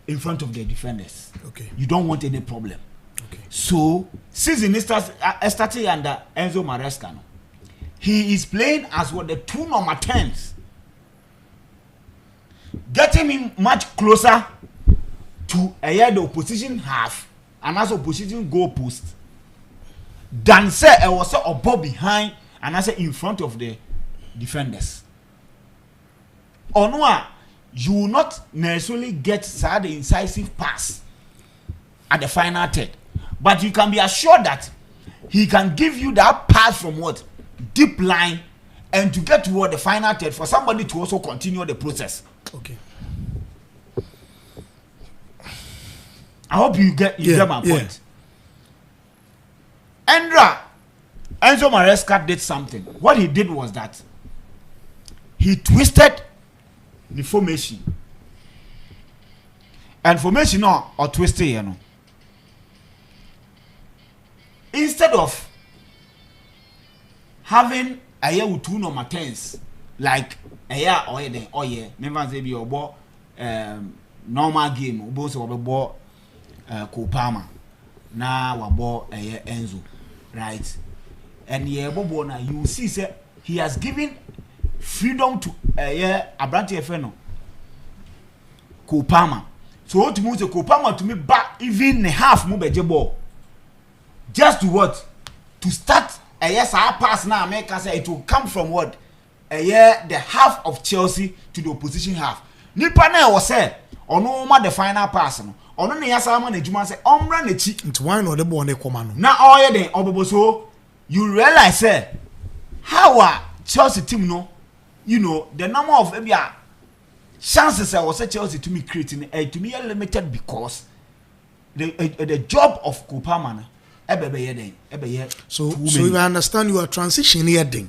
in front of the defenders. Okay. You don't want any problem. Okay. So season starting under Enzo Maresca, he is playing as what the two number 10s, getting him much closer to the opposition half and as opposition goal post than say I was a ball behind and I say in front of the defenders. Or no, you will not necessarily get the incisive pass at the final third, but you can be assured that he can give you that pass from what? Deep line, and to get toward the final third for somebody to also continue the process. Okay. I hope you get my point. Enzo Maresca did something. What he did was that he twisted the formation. And formation or twisted, instead of having a year with two number 10s like a year or never say be about normal game both about Kopama now about a year Enzo, right? And you see say he has given freedom to a year Abrante Feno Kopama. So what to move the Kopama to me back even half move ball just to what? To start a yes, our pass now make us say it will come from what? A year the half of Chelsea to the opposition half. Nipa na was say ono ma the final pass no. Ono ne yasa ma na juma say omra na chi. Nti why no the ball ne koma no. Na all ye den obobo so you realize say how a Chelsea team no, the number of chances I was say Chelsea to me creating to me limited because the job of Kopama so if I understand you are transitioning heading.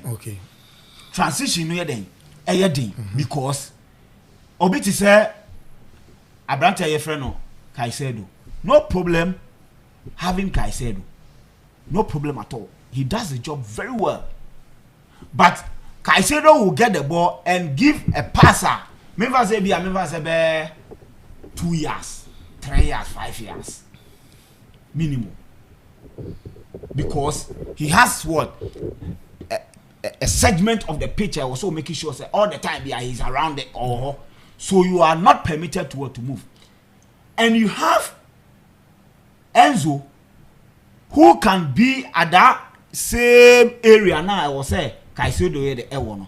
Okay. Transition heading because Obiti say Abrante Ayefreno Caicedo. No problem having Caicedo. No problem at all. He does the job very well. But Caicedo will get the ball and give a passer. Maybe say 2 years, 3 years, 5 years. Minimum. Because he has what? A segment of the pitch. I was also making sure that all the time he's around it or So you are not permitted to move. And you have Enzo, who can be at that same area now. I was say Caicedo the Ewono,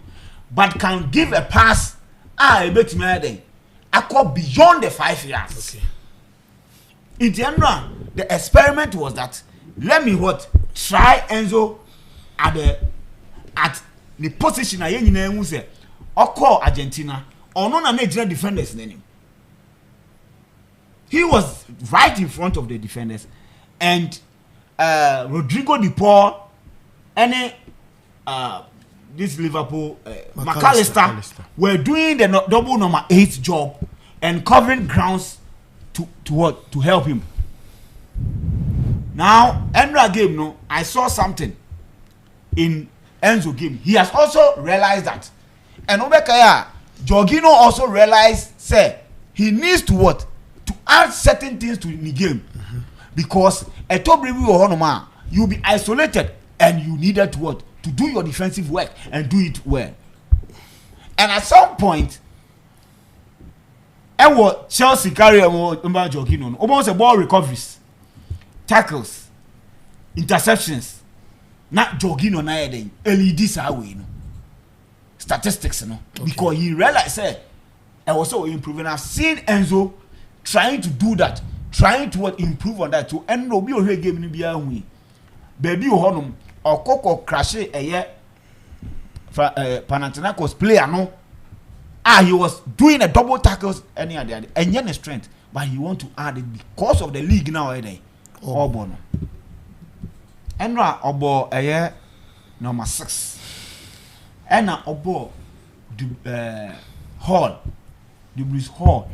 but can give a pass. I bet me I go beyond the 5 yards. Okay. In general, the experiment was that let me try Enzo at the position I you say call Argentina or no Nigerian defenders name. He was right in front of the defenders, and Rodrigo De Paul and this Liverpool McAllister were doing the double number 8 job and covering grounds to help him. Now, Endra game, no, I saw something in Enzo game. He has also realized that, and Obekaya Jorginho also realized, say he needs to add certain things to the game, because a top review or honor, you'll be isolated and you needed to do your defensive work and do it well. And at some point, and what Chelsea carry about Jorginho, almost a ball recoveries, tackles, interceptions. Not Jorginho na yeden LEDs away no statistics no, because he realized say I was so improving. I've seen Enzo trying to do that, trying to improve on that to end obi o game ni bia hu baby o honum okoko crash Panathinaikos player no he was doing a double tackles any other and yen strength, but he want to add it because of the league now Obo Enra Obo number 6 Enna Obo Hall Dubris Hall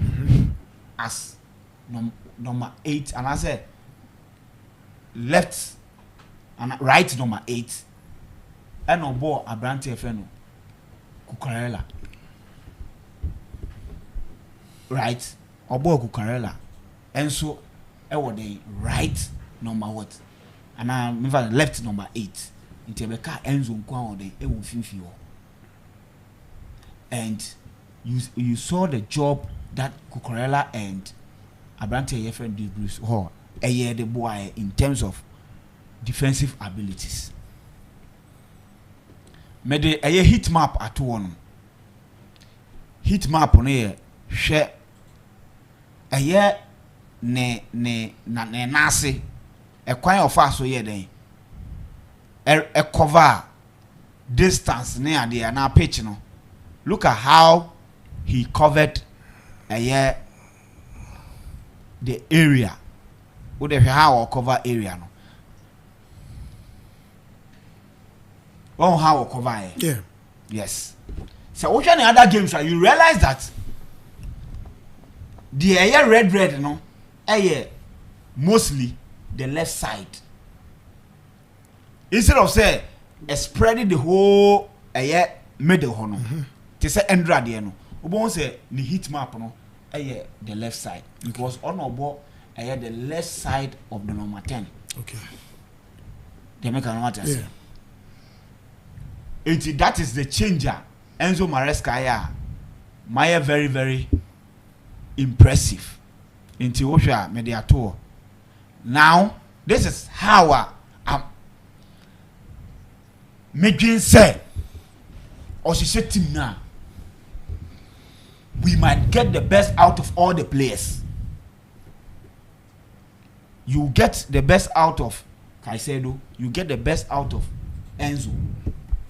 as number 8, and I say left and right number 8 and Obo Abrante Feno Cucurella right Obo Cucurella and so the right number what and I left number 8 in Tebeka Enzo Nkwa de e wo finfi ho. And you saw the job that Cucurella and Abrante Yefen did Bruce Hall the boy in terms of defensive abilities. Made a heat map at one. Heat map on here share a year ne nasi a quite of fast so yeah then a cover distance near the now pitch no. Look at how he covered a year the area. Would have how cover area no. Oh, how cover yeah. Yes. So what any other games are you realize that the air red no mostly the left side. Instead of say spreading the whole middle hono. They say Endra there no. Obo say the heat map no the left side. Because on obo the left side of the number 10. Okay. They make an order. Yeah. That is the changer. Enzo Maresca Maya very very impressive. Into Osha Mediator. Now this is how I'm making say or she said team now we might get the best out of all the players. You get the best out of Caicedo, you get the best out of Enzo.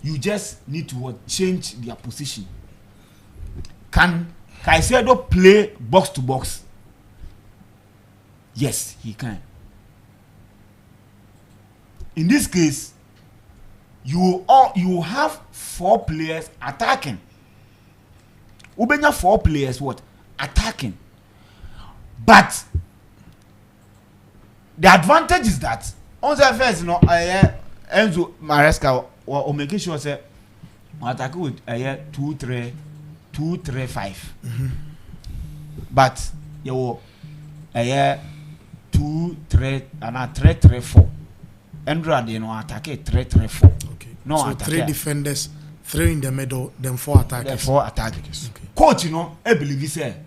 You just need to change their position. Can Caicedo play box to box? Yes, he can. In this case, you have 4 players attacking. Ubenya 4 players attacking. But the advantage is that on the first Enzo Maresca or making sure say attack with 2-3-5. But you 2-3 and 3-3-4. Endra they no attack 3-3-4. Okay. No so attack. 3 defenders, 3 in the middle, then 4 attackers. The 4 attackers. Okay. Coach, you know, I believe he said,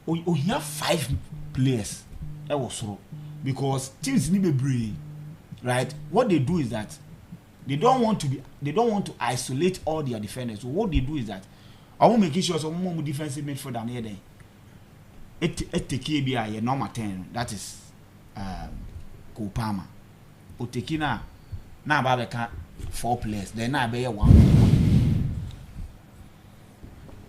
we have 5 players. That was so because teams need to be right. What they do is that they don't want to isolate all their defenders. So what they do is that I will make sure some more defensive midfielder near there. It take a number 10. That is Kopama. O take now Babeka 4 players. Then now be 1.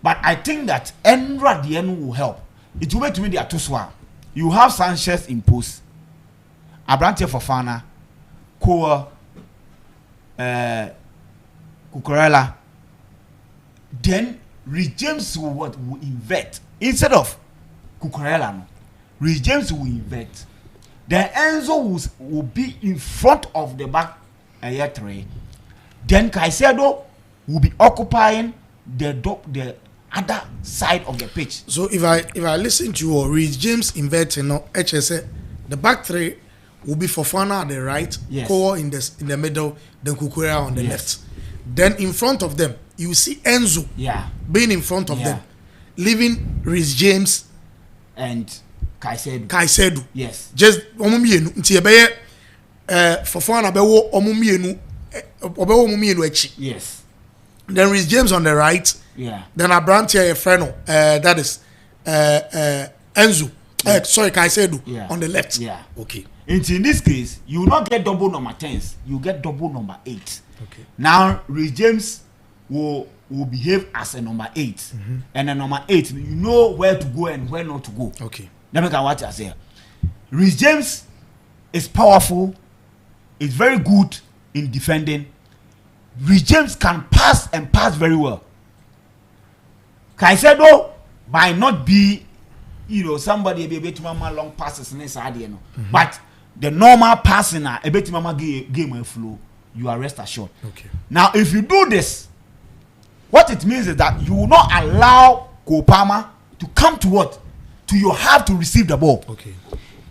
But I think that Endra the end will help. It will make me the Atuswa. You have Sanchez in post. Abrante Fofana, Koa, Cucurella. Then Reece James will invert instead of Cucurella. No, Reece James will invert. Then Enzo will be in front of the back three. Then Caicedo will be occupying the other side of the pitch. So if I listen to you, Reece James inverting now, HSA, the back 3 will be Fofana at the right, yes. Koa in the middle, then Cucurella on the left. Then in front of them, you see Enzo being in front of them, leaving Reece James and Caicedo. Yes. Just omumienu nti ebeye Fofana bewo omumienu echi. Yes. Then Reece James on the right. Yeah. Then Abrante Freno, that is Enzo. Caicedo on the left. Yeah. Okay. In this case, you will not get double number 10s. You get double number 8. Okay. Now, Reece James will behave as a number 8. And a number 8, you know where to go and where not to go. Okay. Let me watch I say. Reece James is powerful. Is very good in defending. Reece James can pass and pass very well. Caicedo might not be, somebody be able to make long passes in this idea, but the normal passing a bit mama game and flow, you are rest assured. Okay. Now, if you do this, what it means is that you will not allow Kopama to come to what? To your half to receive the ball. Okay.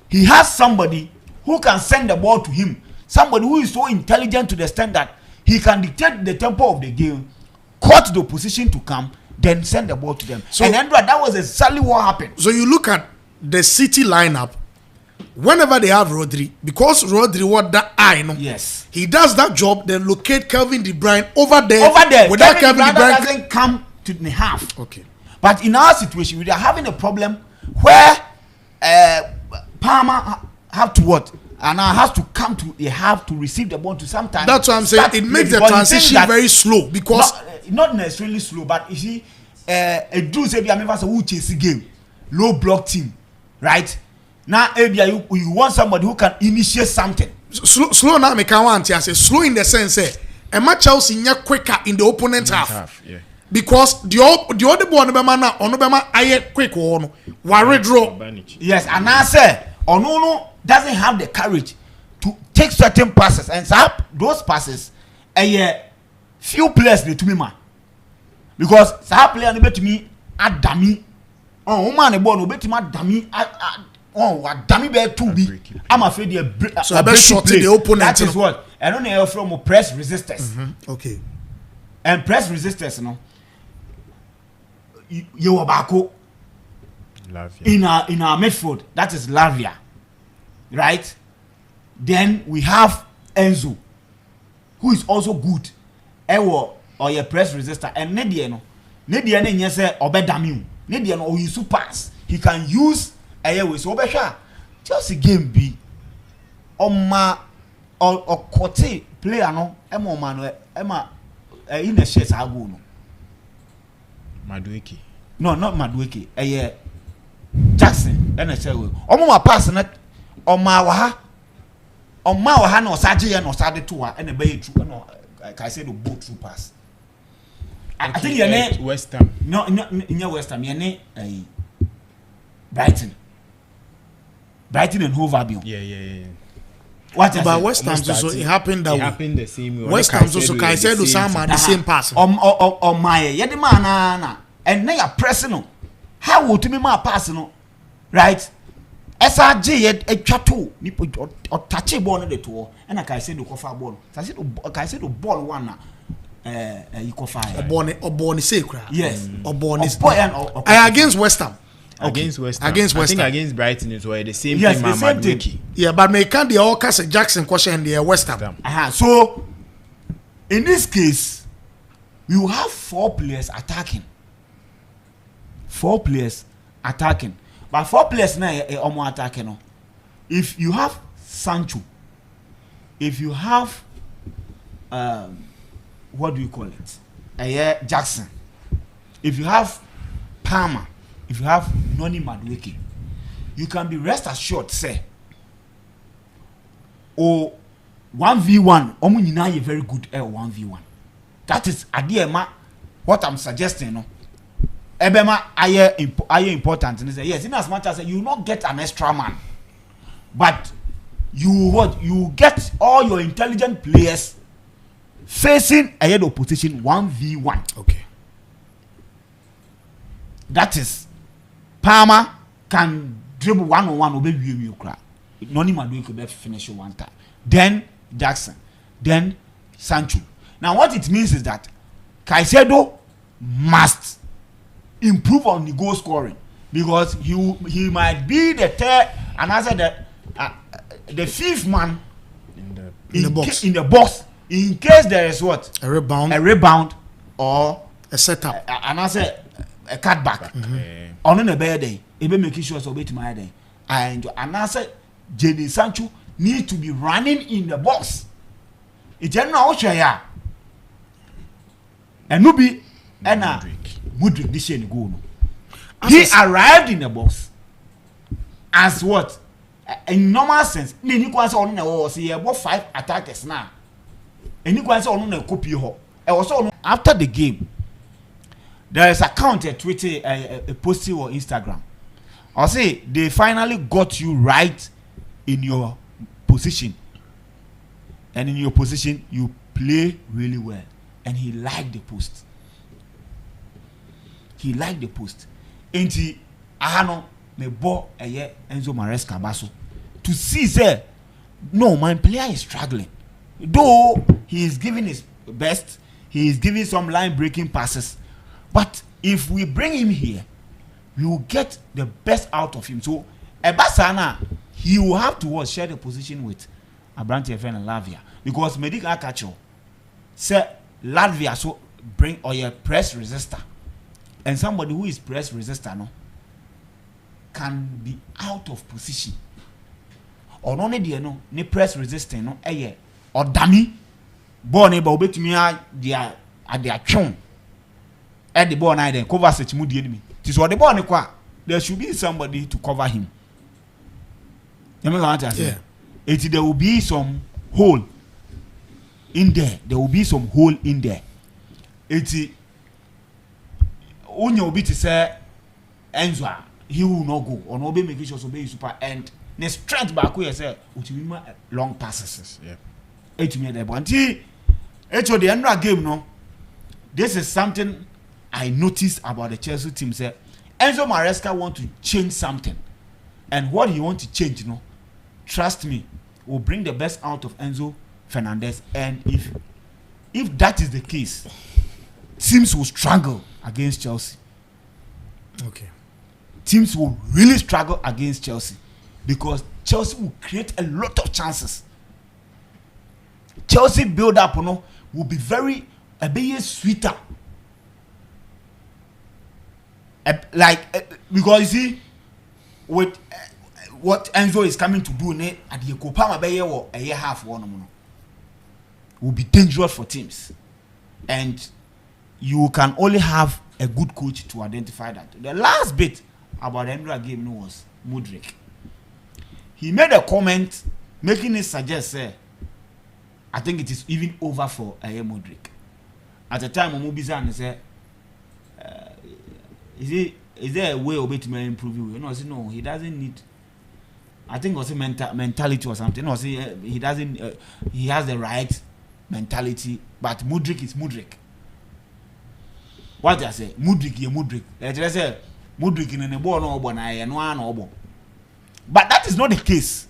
He has somebody who can send the ball to him. Somebody who is so intelligent to the extent that he can dictate the tempo of the game, cut the position to come, then send the ball to them. So, and Andrew, that was exactly what happened. So you look at the City lineup. Whenever they have Rodri, because Rodri what that eye, yes, he does that job. Then locate Kevin De Bruyne over there. Without Kevin De Bruyne doesn't come to the half. Okay. But in our situation, we are having a problem where Palmer have to what? And now has to come to the half to receive the ball to sometimes. That's what I'm saying. It makes the transition very slow because not necessarily slow, but you see, a do say I remember who chase the game, low block team, right? Now, you want somebody who can initiate something. Slow now, me can want to say slow in the sense, a match Chelsea is quicker in the opponent half. Yeah. Because the other ball on aye quick one, worry draw. Yes, and I say Onono doesn't have the courage to take certain passes, and those passes, few players need to be man. Because some player need to me a dummy. Oh man, the ball no bet me dummy. A dummy bear to be. I'm afraid they so I bet shot the opponent. That is what. I don't know from press resistance. Okay. And press resistance, you were back in our midfield. That is Lavia, right? Then we have Enzo, who is also good. Or your press resistor. And Nediano yes obedamiu. Nediano or use pass. He can use a so obesha. Just a game be ma or kote player no emo manu ema in the shares ago no. Madueke. No, not Madueke. Jackson. Then say we. Ma pass na ma wa ha no saje no sade to and e be true no I say the boat through pass. I think your name West Ham. No, in your West Ham, your name Brighton and Hove Albion. Yeah. What about West Ham? So it happened that way. It happened the same way. West Ham so Caicedo Sama the same pass. On my yedi man and now you're pressing on. How would me ma pass no? Right? SRJ a chateau or touch a ball on the tour and I can say the coffee ball. I said the ball one Oboni say cry. Yes. Oboni. Against West Ham. Against West Ham. Against West I think Ham. against Brighton is where the same Yes, thing. the same thing. Yeah, but me can't the all cast Jackson question the West Ham. So in this case, you have 4 players attacking. 4 players attacking. But 4 players now are attacking. No? If you have Sancho, if you have what do you call it? Jackson. If you have Palmer, if you have Noni Madueke, you can be rest assured, say, or 1v1, omu nyina ye very good 1v1. That is adiema what I'm suggesting, no. Ebema aye important and say yes, in as much as you not get an extra man, but you get all your intelligent players facing ahead opposition 1v1. Okay. That is Palmer can dribble 1-on-1 obey you cry. Noni Madueke could finish one time. Then Jackson, then Sancho. Now what it means is that Caicedo must improve on the goal scoring because he might be the third and I said the fifth man in the box in case there is what a rebound or a setup and I said a cutback on a bad day it be making sure so wait my day and I said Jadon Sancho need to be running in the box. It's not ya and no be Mudryk this year go no. He arrived in the box as what in normal sense me ni kwan say onu na wo say about 5 attackers now and you kwan say onu na copy ho e was on after the game there is account at Twitter a posting or Instagram I say they finally got you right in your position and in your position you play really well and he liked the post. He liked the post. Enti ahano me bo eye Enzo Maresca baso to see say no my player is struggling. Though he is giving his best, he is giving some line breaking passes. But if we bring him here, we will get the best out of him. So Ebasana he will have to share the position with Abrante FN and Lavia because Medic Akacho say Latvia so bring or your press resistor. And somebody who is press resistor no can be out of position. Or no need no ne press resistant no or dummy ball ne ba obetumi a dia twon the ball na then cover search mu the enemy. This what the ball ne kwa there should be somebody to cover him. You know what I say? There will be some hole in there. There will be some hole in there. Onye obi to say Enzo he will not go or no be making sure so be super and the strength back we say utimima long passes. Yeah. Etimi there but the end of game no. This is something I noticed about the Chelsea team say Enzo Maresca want to change something and what he want to change no trust me will bring the best out of Enzo Fernandez and if that is the case teams will struggle against Chelsea. Okay. Teams will really struggle against Chelsea because Chelsea will create a lot of chances. Chelsea build up will be very a bit sweeter. Because you see with what Enzo is coming to do at the Kopama Bay or a year half one will be dangerous for teams. And you can only have a good coach to identify that. The last bit about the end of the game was Mudryk. He made a comment making it suggest I think it is even over for Mudryk. At the time Omubizan said is there a way of it to improve you? No, I said no, he doesn't need. I think it was a mentality or something. No, he doesn't. He has the right mentality, but Mudryk is Mudryk. What I say, Mudryk. I say Mudryk in the ball no one. But that is not the case.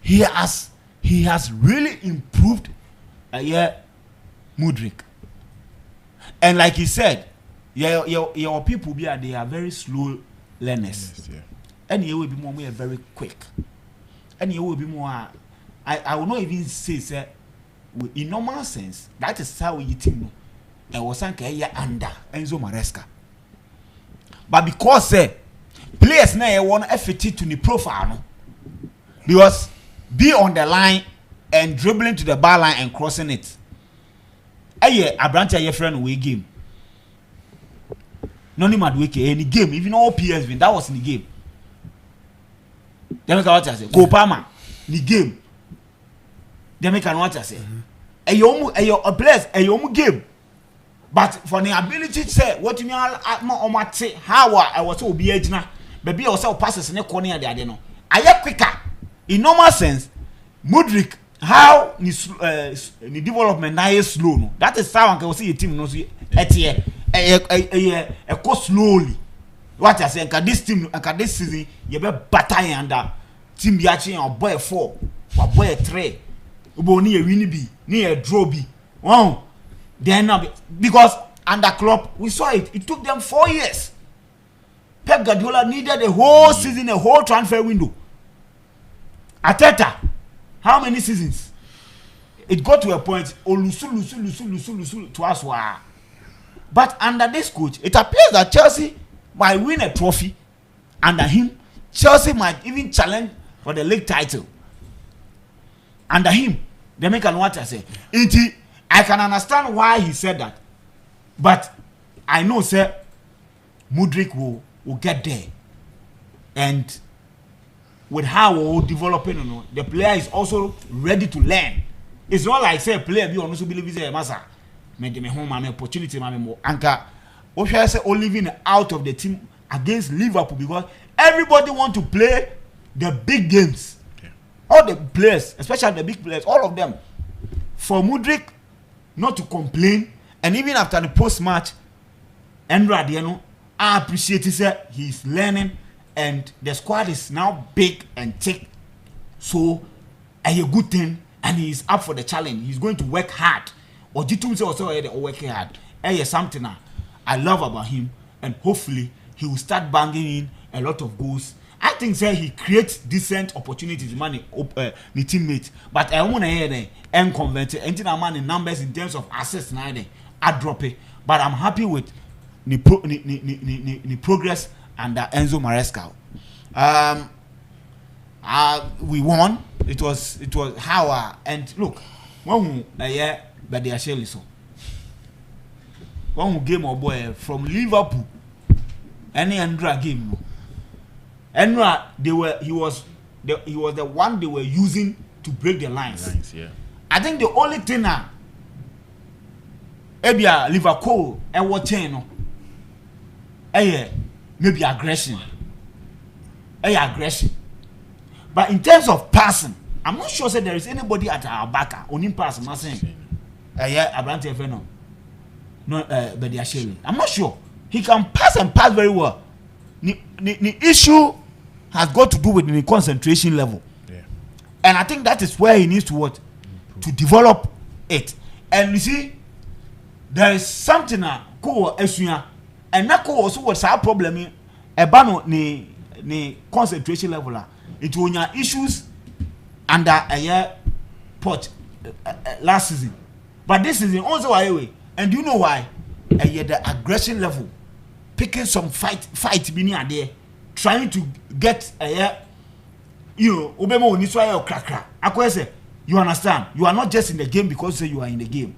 He has really improved Mudryk. And like he said, your people they are very slow learners. Yes, yeah. And you will be more very quick. And you will be more. I will not even say in normal sense that is how we team. I was saying under Enzo Maresca. But because players now want to fit to the profile, no? Because be on the line and dribbling to the bar line and crossing it. Abrante friend away game. No need Madrid any game, even all PSV, that was in the game. Then what I say, Kopama, the game. Then we can what I say. A players, a game. But for the ability to say what you mean, how I was so be age now, baby also passes in the corner there, no. I am quicker. In normal sense, Mudryk, how the development now is slow. No? That is how I can see a team knows a go slowly. What I say, this team, this season, you be battling under team Biachi or boy 4 or boy 3. Ubo ni a winnie be, ni a draw be. Wow. Then now because under Klopp, we saw it. It took them 4 years. Pep Guardiola needed a whole season, a whole transfer window. Arteta, how many seasons? It got to a point. Lusu to us. But under this coach, it appears that Chelsea might win a trophy. Under him, Chelsea might even challenge for the league title. Under him, they make an what I say. I can understand why he said that, but I know, sir, Mudryk will get there, and with how we're developing, the player is also ready to learn. It's not like say a player be also believe say massa, me home an opportunity, more anchor. What should I say? All living out of the team against Liverpool because everybody want to play the big games. Okay. All the players, especially the big players, all of them. For Mudryk not to complain, and even after the post-match, Andra, I appreciate it, he's learning, and the squad is now big and thick, so a good thing, and he's up for the challenge. He's going to work hard. Or Jitum also working hard. Something I love about him, and hopefully he will start banging in a lot of goals. I think he creates decent opportunities, money, the teammates. But I want to hear the end converted. Anything man in numbers in terms of assists now, I drop it. But I'm happy with the progress under Enzo Maresca. We won. It was how and look when but they are surely so. One game or boy from Liverpool, any Andra game. Enra, he was the one they were using to break the lines. Yeah. I think the only thing Ebia Liverpool watching maybe aggression. Aggression. But in terms of passing, I'm not sure that there is anybody at our back on pass. I'm saying Abrante Feno. No, but they are sharing. I'm not sure. He can pass and pass very well. The issue has got to do with the concentration level. Yeah. And I think that is where he needs to what? To develop it. And you see, there is something cool esuya. And that also was our problem ebano ni concentration level. It will have issues under a year pot last season. But this season also away. And do you know why? The aggression level, picking some fight being there, trying to get you understand? You are not just in the game because you are in the game.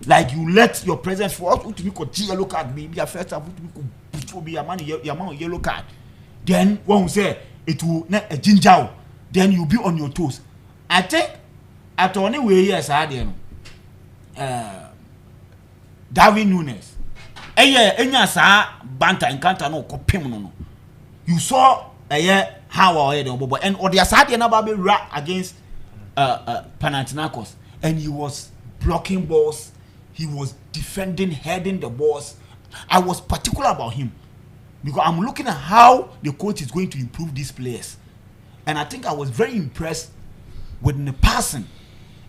Like you let your presence for us to be yellow card, maybe a first half to be a man yellow card. Then when we say it will not a ginger, then you'll be on your toes. I think at only way yes, I didn't. Darwin Nunes. Enya sa banter encounter no kopim no. You saw how and or the side be rap against Panathinaikos, and he was blocking balls, he was defending, heading the balls. I was particular about him because I'm looking at how the coach is going to improve these players, and I think I was very impressed with the passing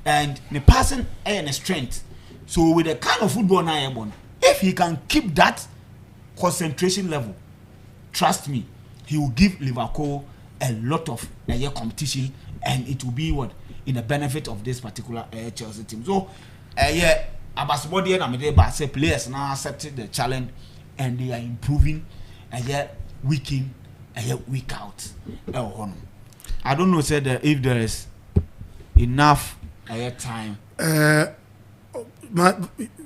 and the strength. So with the kind of football now, if he can keep that concentration level, trust me, he will give Liverpool a lot of competition, and it will be what in the benefit of this particular Chelsea team. So yeah, Abasbodi and Amedeba say players now accepted the challenge and they are improving, week in week out. I don't know if there is enough time.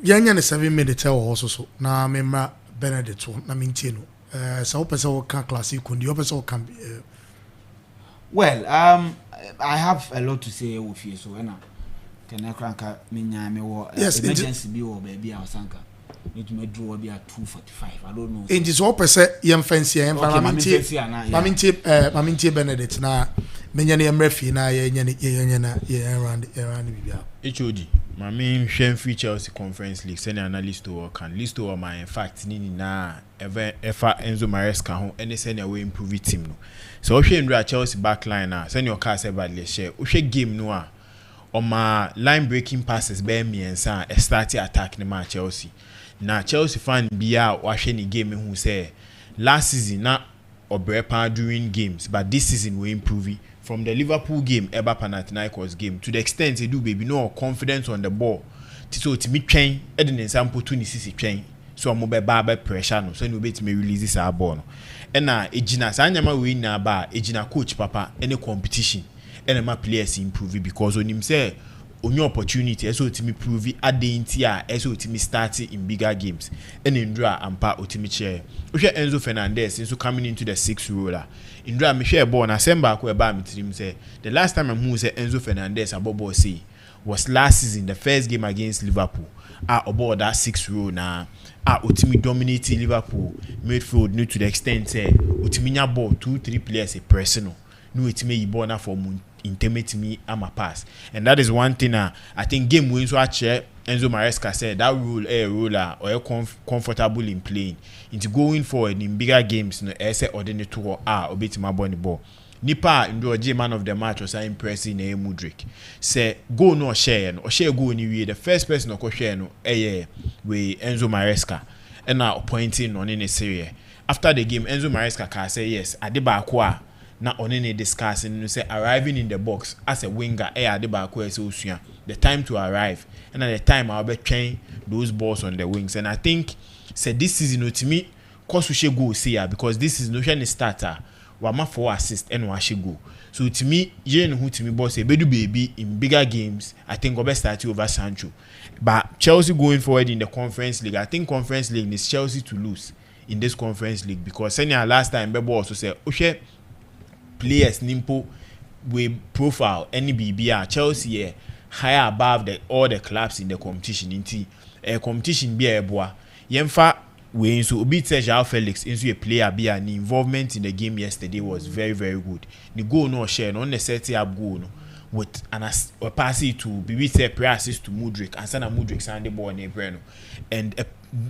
Yanya 7 minutes also so na memra Benedict na mintino. So person can Clasico ndi person can well, I have a lot to say with you, so can I crank yes, emergency be or baby or sanka. Need to make draw be at 2:45. I don't know. In this opposite young fancy and Maminti Benedict na menyane emrefi na around bibia. HOD my main shame features conference league send analyst to can list to my in fact nini na ever Enzo Maresca ho any send away improve team no. So we share Chelsea backline na send your car say badly share. We share game no a on my line breaking passes be me and a start attack in my Chelsea. Na Chelsea fan bia wa hwe ni game who say last season na obrepa during games, but this season we improve from the Liverpool game ever Panathinaikos game to the extent they do baby no confidence on the ball. So to me train edin example to ni sisi train so mo be ba pressure no so no bet me release this ball no. And na ejina sa nyama we na ba ejina coach papa any competition and my players improve because on him say only opportunity so to me prove adenti so to me start in bigger games and Indra ampa otimi chair we share Enzo Fernandez so coming into the 6th roller Indra me share ball na semba ko e ba me team say the last time I'm who say Enzo Fernandez abobo say was last season the first game against Liverpool aboard that 6th row na otimi dominating Liverpool midfield new to the extent say otimi nya ball 2-3 players a personal no etimi ball na for intimate me I'm a pass, and that is one thing I think game wins what Enzo Maresca said that rule a ruler or comfortable in playing into going forward in bigger games no say ordinary to or bit my body ball nipa ndo J man of the match was impressing na Mudrik say go no share no share go anyway the first person to share no we Enzo Maresca and now pointing on in a series after the game Enzo Maresca can say yes adiba akwa na onene discussing you say arriving in the box as a winger the time to arrive and at the time I'll be trying those balls on the wings, and I think said this season to me cause we should go see because this is no starter wama for assist and we should go. So to me who to me boss say bedu baby in bigger games I think Obe start over Sancho, but Chelsea going forward in the Conference League I think Conference League is Chelsea to lose in this Conference League because senior last time Bebo also said players nimpo we profile any BBR Chelsea higher above all the clubs in the competition inti competition be a boa yemfa we so obi Joao Felix into a player be an involvement in the game yesterday was very very good. The goal no share no necessity up goal no with an pass it to be pre-assist to Mudrik and Sana Mudrik send the ball in Breno and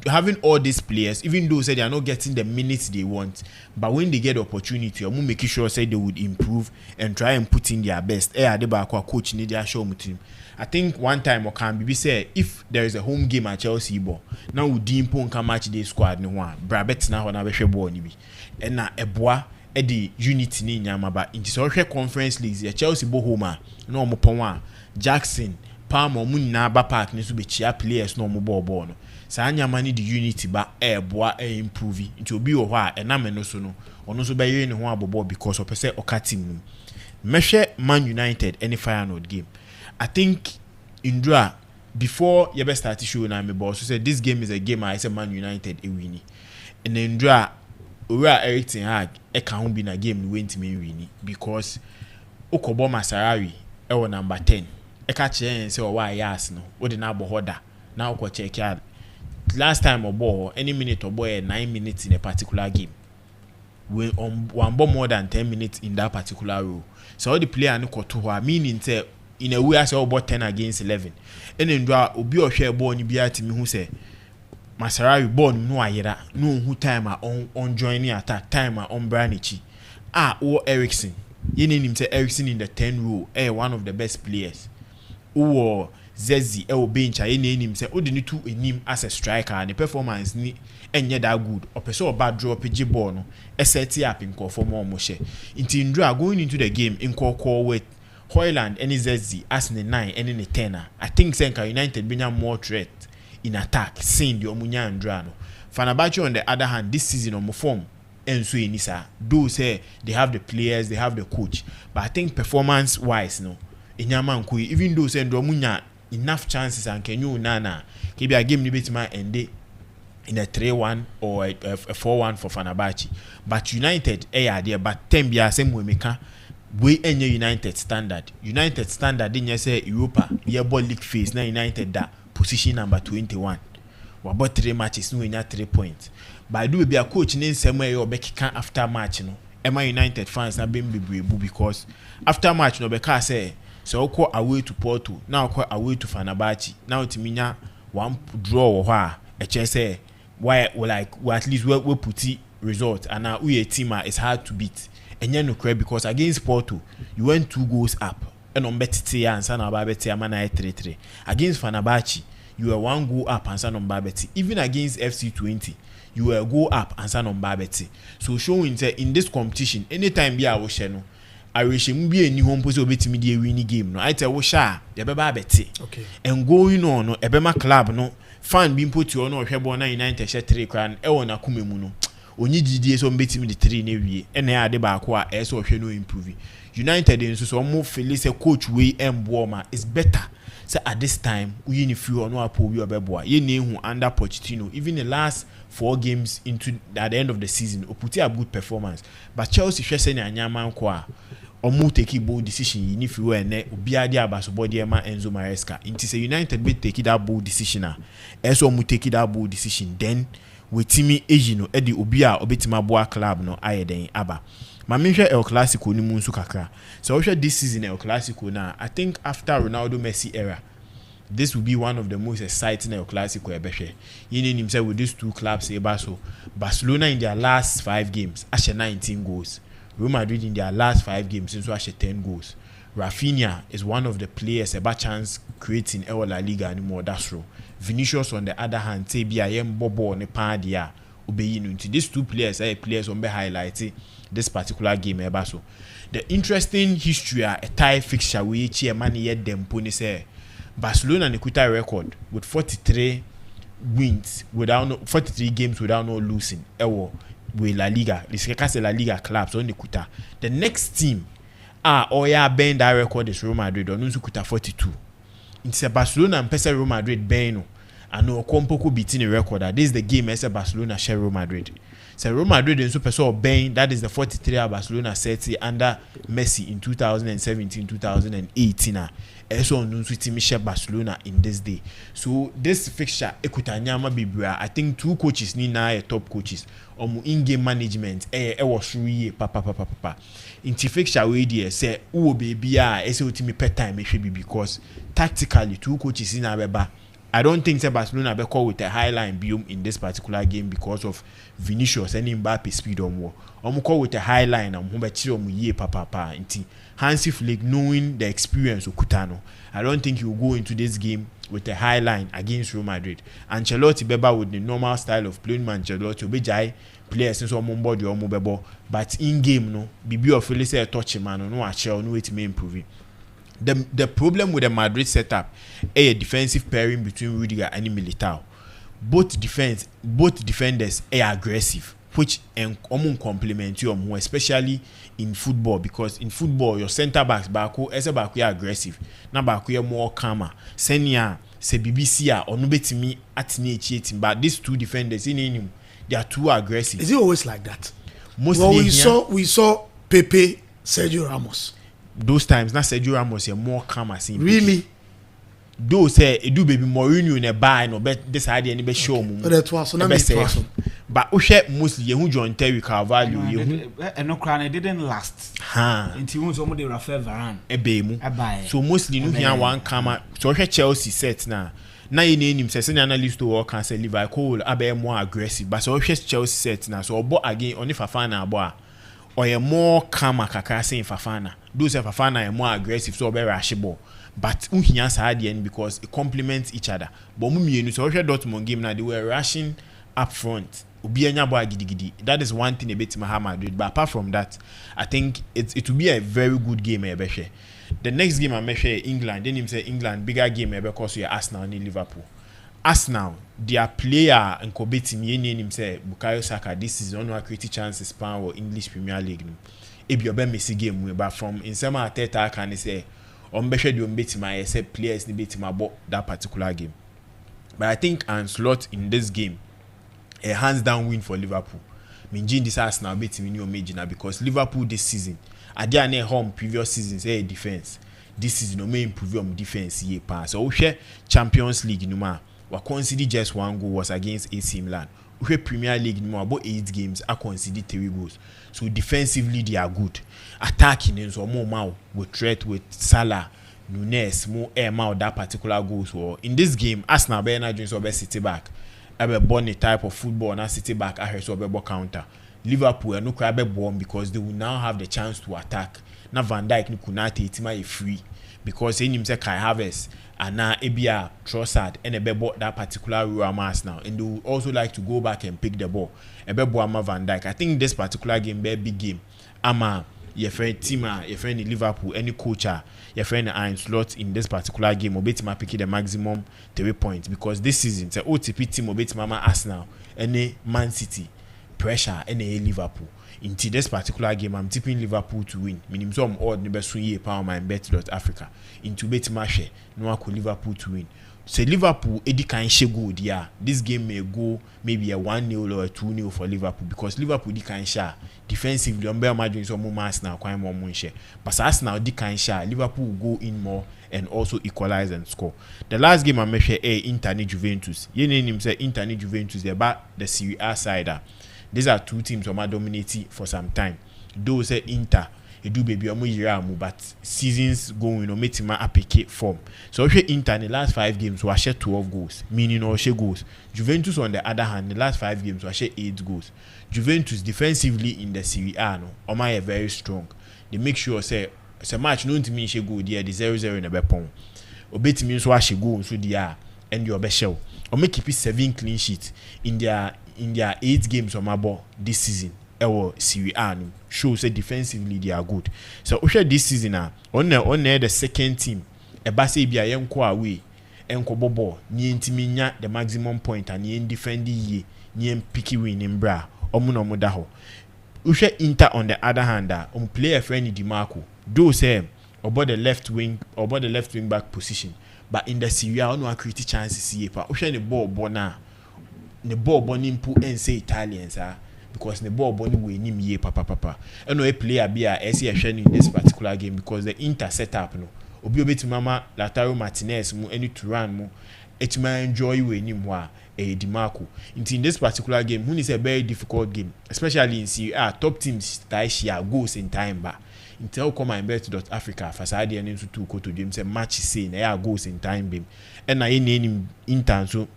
having all these players even though say they are not getting the minutes they want, but when they get the opportunity I'm making sure say they would improve and try and put in their best. Coach need their show team. I think one time or can be say if there is a home game at Chelsea ball now would dimpo can match the squad no one brabet na na be ball ni bi and na eboa the unity ni nyama ba into social conference leagues ya Chelsea bo home no mo pon Jackson Palmer mu na ba park ni so be chia players no mo ball no sa nyama ni the unity ba boa improve into obi wo ha e na me no so no ono so be yire ne ho abobo because of say oka team mehwe Man United any final game I think Indra before you best start show na me boss so say this game is a game I say Man United e win and Indra Ura Eric Ten Hag can be na game we win win because Okobo Masarawi number 10 catch and say why yes no what did na bohoda now ko check out last time or ball any minute or boy 9 minutes in a particular game we on one ball more than 10 minutes in that particular row so all the player no ko to meaning say in a way as about 10 against 11 and then obi o share ball ni bia timi hu say Masarawi born no ayera no who time on joining attack time on Branichi or Ericsson. You name him say Ericsson in the 10 row one of the best players. Or Zezi bench a enim say o de ni to enim as a striker and the performance ni enye that good or person bad drop a ball no set up in call for more moshe into Indra going into the game in call with Hoyland any Zezi as the 9 and in the 10er. I think Senka United been more threat in attack seeing the Omunya and Drano. Fenerbahce on the other hand this season on form and so Nisa do say they have the players, they have the coach, but I think performance wise no in Yaman even though say Omunya enough chances and can you nana keep a game bit my end in a 3-1 or a 4-1 for Fenerbahce, but United there but 10 bia same way meka we any United standard didn't say Europa year ball league phase na United that position number 21 we bought 3 matches no in 3 points but do be a coach in somewhere or beka after match no Emma United fans na been be because after match no beka say so go away to Porto now go away to Fenerbahce now to minya one draw or a say why like at least we put it result and now we a team is hard to beat and you no credit because against Porto you went 2 goals up and on Betty and San Ababeti Amana 3-3 against Fenerbahce you were 1 goal up and San Babeti even against FC20 you were go up and San Babeti so showing that in this competition anytime be our channel I wish him be any home post obeti me winning game no I tell wo sha the beba beti okay and going on no ebema club no fan being put you on or hwebo na United share 3 kran e wona kumemu no onyi gidie so mbeti me the 3 na wie e na ade ba ko a e so hwe no improve United in so mo feel say coach we Mboma is better say at this time we ni free on apo we obeboa ye na ehu under Pochettino even the last 4 games into at the end of the season oputi a good performance but Chelsea hwe say na anyama nko a omu take bold decision ni fi we na obiade abasobode ma Enzo Maresca inti say United be take that bold decision so omu take that bold decision then we timi eji no e de obi a obetima boa club no ayeden aba ma me hwe El Clasico ni munsu kakra so we hwe this season El Clasico na I think after Ronaldo Messi era this will be one of the most exciting El Clasico ebehwe yin nim say with these 2 clubs so Barcelona in their last 5 games ashe 19 goals Real Madrid in their last 5 games since ashe 10 goals Rafinha is one of the players about chance creating La Liga anymore that's true Vinicius on the other hand say be a bobo ne pa dia obeyi no nti these 2 players are players on be highlight this particular game so the interesting history a tie fixture we chi e man yet dem pony say Barcelona ne kuta record with 43 wins without 43 games without no losing with La Liga this is La Liga clubs on the kuta the next team bend that record is Real Madrid on nso kuta 42 in Barcelona and Real Madrid bend and no kompoko beating a record this is the game as Barcelona share Real Madrid so Real Madrid and super so bend that is the 43 Barcelona set under Messi in 2017-2018 so nso team share Barcelona in this day so this fixture ekutanyama bibra I think 2 coaches ni na top coaches in-game management was really papa into fixture we there say baby say ultimate pet time because tactically 2 coaches in Abeba I don't think say Barcelona be call with a high line biome in this particular game because of Vinicius and Mbappe speed on call with a high line and be chiro ye papa into Hansi Flick knowing the experience of Kutano I don't think he will go into this game with a high line against Real Madrid. Ancelotti beba with the normal style of playing Ancelotti obejai players since on board your mobile but in game no bibi of really say a touch man no a shell no way to improve. The problem with the Madrid setup a defensive pairing between Rudiger and Militao. Both defenders are aggressive, which complement you more, especially in football, because in football your center backs bako ese bako are aggressive. Na bako more calmer. Senia se BBC or no betimi atini but these 2 defenders in him they are too aggressive. Is it always like that? Mostly well, we saw Pepe, Sergio Ramos. Those times na Sergio Ramos are more calmer. Really? Though say do baby Mourinho in a buy no bet this idea any be show mu. But we share mostly you John Terry Carvalho you no crown it didn't last. Until we somebody Rafael Varane. So mostly no here one camera so we Chelsea set na you name say analyst to work can say Liverpool abe more aggressive but so we Chelsea set na so obo again only Fafana abo or more calmer kakra say Fafana those of Fafana are more aggressive, so be rush ball. But unhiya sa at the end because it complements each other. But mumienu so Dortmund game now they were rushing up front. That is one thing a bit Madrid. But apart from that, I think it will be a very good game. The next game I mentioned England. Then him say England bigger game because we are Arsenal and Liverpool. Arsenal, their player and Kobeti him say Bukayo Saka. This is only a creative chances span or English Premier League. If you bet Messi game, but from in some Arteta can say on better the betima except players ni betima about that particular game. But I think Ancelotti in this game a hands down win for Liverpool. Minjin this Arsenal betima new major because Liverpool this season adia na home previous seasons a defense. This season no may improve on defense ye pass. So we share Champions League numa we concede just one goal was against AC Milan. We Premier League numa about 8 games I conceded 3 goals. So defensively they are good. Attacking and so more with threat with Salah, Nunes, more air that particular goals. So in this game, Arsenal be na join so be city back. Ebe born a type of football na city back I so be counter. Liverpool no cry be born because they will now have the chance to attack. Na Van Dijk ni kunate itima free because him say Kai Havertz and now Ebia Trossard and Ebe bought that particular role mass now and they would also like to go back and pick the ball. Ebe Boama Van Dijk. I think this particular game be a big game. Ama your friend Tima, your friend in Liverpool, any coacher, your friend Ancelotti in this particular game, Obetima picking the maximum 3 points because this season it's a OTP team Obetima Arsenal, any Man City, pressure, any Liverpool. Into this particular game, I'm tipping Liverpool to win. Meaning some odd never swing power MYBET.AFRICA. Into bet share, no one Liverpool to win. So Liverpool, Eddie can share good, yeah. This game may go maybe a 1-0 or a 2-0 for Liverpool because Liverpool Eddie can share defensively. On bear margin some more Arsenal quite more share. But Arsenal Eddie can share. Liverpool will go in more and also equalize and score. The last game I mentioned, Inter and Juventus. You name him say Inter and Juventus. They're back the Serie A side. These are two teams who are dominating for some time. Those say Inter, they do baby but seasons going on make my applique form. So if Inter in the last 5 games we share 12 goals, meaning or share goals. Juventus on the other hand, the last 5 games we share 8 goals. Juventus defensively in the Serie A no, are very strong. They make sure say it's a match no to mean share goal there the 0-0 in the bepon. Obeti means we share goal so they are and your best show. Or make keep 7 clean sheets in their 8 games on my ball this season. Our Serie A no shows that defensively they are good. So we this season on the second team. A base be a yenko away, enko bobo, ni intiminya the maximum point and ni defendi ye, ni picky win in bra. Omuno mudaho. We Inter on the other hand play a friend Di Marco. Do say about the left wing back position. But in the Serie A, no create chances here. But we the ball bona. The ball bonny pu and say Italians because the ball bonny we nim ye papa. And no a player be a SC in this particular game because the Inter setup no. Obi obeti mama Lautaro Martinez mu any Turan mu etima enjoy we nim wa Di Marco. In this particular game, when is a very difficult game, especially in Serie A, top teams that share goals in time ba. Intel come MYBET.AFRICA fasadi and into 2 go to James match say na goals in time beam. And na any Inter so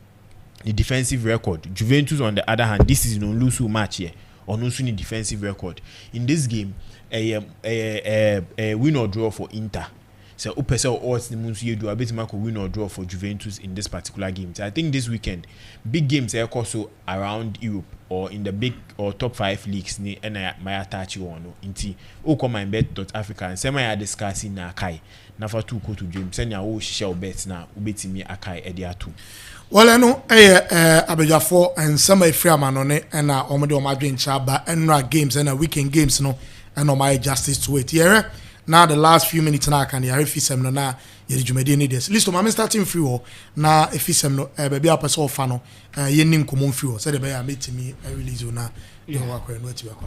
the defensive record. Juventus on the other hand, this is no lose match here or no soon defensive record. In this game, a win or draw for Inter. So upesel odds the moons you do a bit mark win or draw for Juventus in this particular game. So I think this weekend big games are also around Europe or in the big or top 5 leagues ni and my attach you on inti o come MYBET.AFRICA and semi are discussing na kai na for 2 go to James send ya o share bet na ubetimi akai e dia 2. Well, no, Abejafo and some free manone and omode omadwen chaba and games and weekend games no and my justice to it. Yeah, now the last few minutes now can you refisem no na ye jumedi ni this. List of starting free wo na efisem no baby apeso fa no ye nim common free wo say the be meet me release na you work no ti work.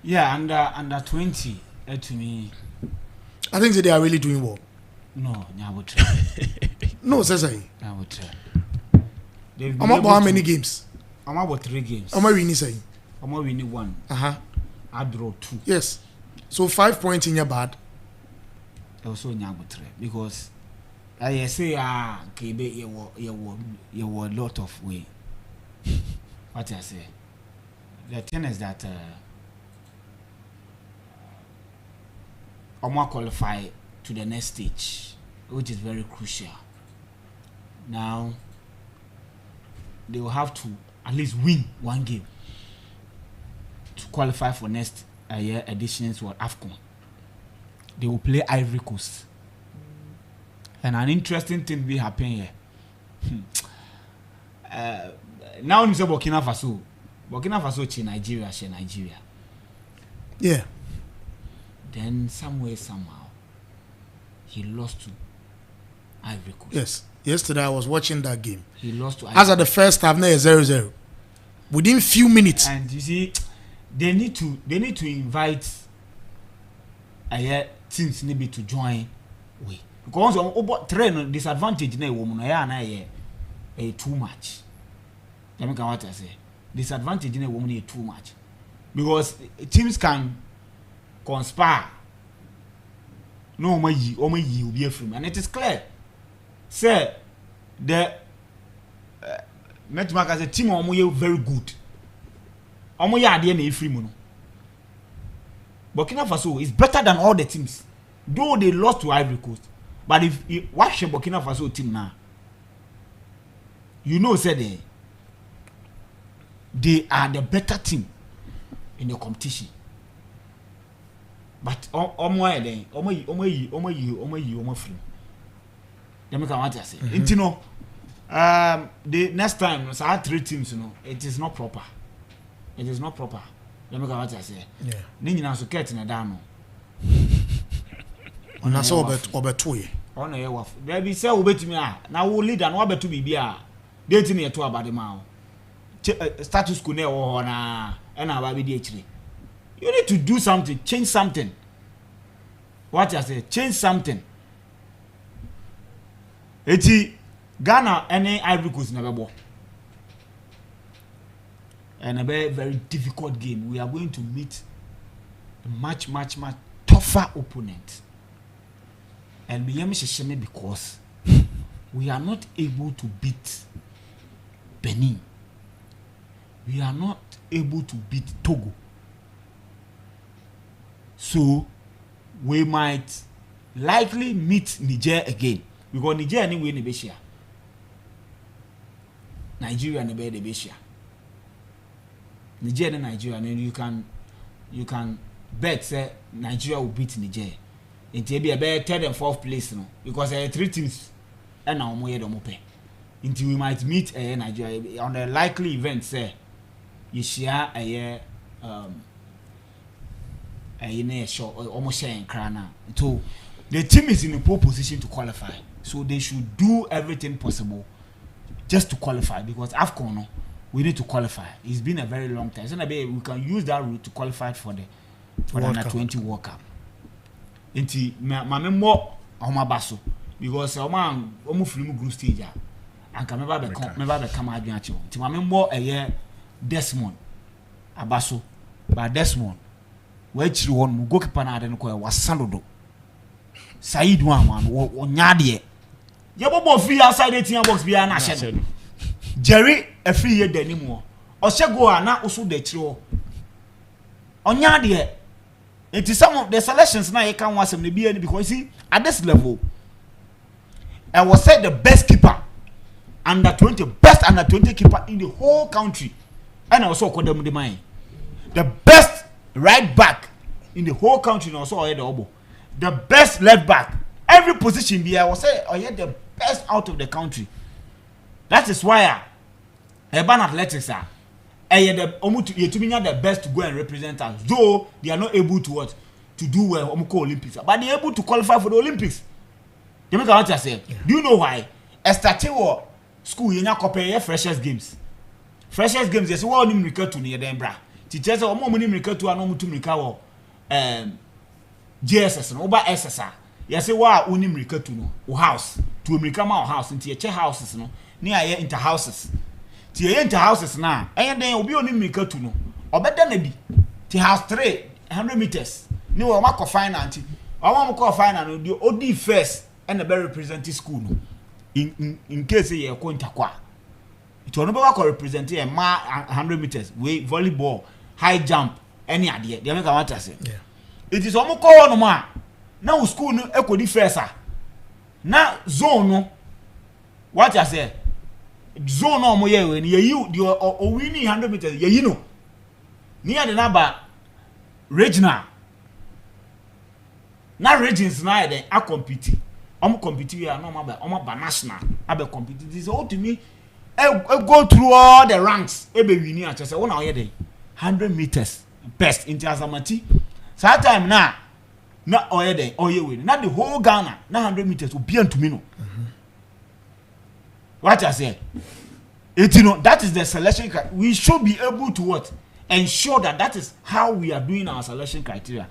Yeah, under 20 to me. I think they are really doing well. No, nyabot. No, say. Nyabot. I'm about how many games? I'm about 3 games. I'm winning say. I'm winning 1. I draw 2. Yes. So 5 points in your bad. Also nyabotre because I say kebe you were a lot of way. What I say? The thing is that Omo qualify to the next stage, which is very crucial. Now they will have to at least win one game to qualify for next year editions for AFCON. They will play Ivory Coast. And an interesting thing will happen here. Now you say Burkina Faso. Burkina Faso to Nigeria. Yeah. Then somewhere, somehow, he lost to Ivory Coast. Yes. Yesterday I was watching that game. He lost to Ivory As at the first half, now 0-0. Within few minutes. And you see, they need to invite teams maybe to join way. Because on train disadvantage na woman na too much. Let me what I say. Disadvantage na woman too much. Because teams can conspire. No omo yi obi afrim, and it is clear. Say the Metmark as a team omo very good. Omo ya ade na afrim no. Burkina Faso is better than all the teams. Though they lost to Ivory Coast. But if you watch the Burkina Faso team now, you know say they are the better team in the competition. But omo free. Let me come what I say. You know, the next time so I have 3 teams, you know, it is not proper. It is not proper. Let me come what I say. Yeah. Nina so get na down. Ona so obetoye. Ona ye waf. There be say obetumi na wo leader na obeto bibia. Dey tin ye to abade ma. Status quo na wo na na aba be di akire. You need to do something, change something. What I say, change something. Eti Ghana any Ivory Coast na bebo. And a very, very difficult game. We are going to meet a much tougher opponent. And we are because we are not able to beat Benin. We are not able to beat Togo. So we might likely meet Niger again. Because Niger anyway in the Beshia. Nigeria and the Beshia. Niger and Nigeria, and you can bet say Nigeria will beat Niger. It will be a better 3rd and 4th place, no, because there are 3 teams and now we until we might meet Nigeria on the likely event. Say you share almost sharing crana. So the team is in a poor position to qualify, so they should do everything possible just to qualify because AFCON. No, we need to qualify. It's been a very long time. So we can use that route to qualify for the Under 20 World Cup. Inti mame mo ahoma baso because omo film group stage and can never be come adwan ache. Inti mame mo Desmond abaso ba Desmond we chiri won mu goalkeeper na ade no ko wasandodo Said one onyade ye bobo free outside the team box bia na hye Jerry a free year anymore. Or go na also the trio. Onyade it is some of the selections now you can want some be any because see at this level I was said the best keeper under 20 best under 20 keeper in the whole country and also call them the mind the best right back in the whole country and also the obo the best left back every position there was say the best out of the country. That is why urban athletics are the best to go and represent us, though they are not able to what to do well Olympics, but they are able to qualify for the Olympics. You make what I say. Yeah. Do you know why? Estatewo school you compare freshers games. Freshers games they say what ni mrika to near them bra. Teachers say omo ni mrika to anomu to mrika wo JSS no over SSR. You say wa oni mrika to no house to mrika ma house into your houses no near inter houses. Ti enter houses na then obi oni mrika to no obeda na bi ti house 300 meters ni wo makọ final anti o ma makọ final no di odi first and the very representative school no in case ye ko ntakwa it will not represent a 100 meters way volleyball high jump any idea they make what I say. Yeah. It is almost call no ma now school no ekodi first na zone no what I say zone no mo ye we ni you the winning 100 meters ye you know near the number regional na regions na then a compete compete we are no ba national abe compete this all to me go through all the ranks e be winning at say one here 100 meters best into Azamati that time na oye then oye we na the whole Ghana na 100 meters will be to me no what I say it you know that is the selection we should be able to what ensure that is how we are doing our selection criteria.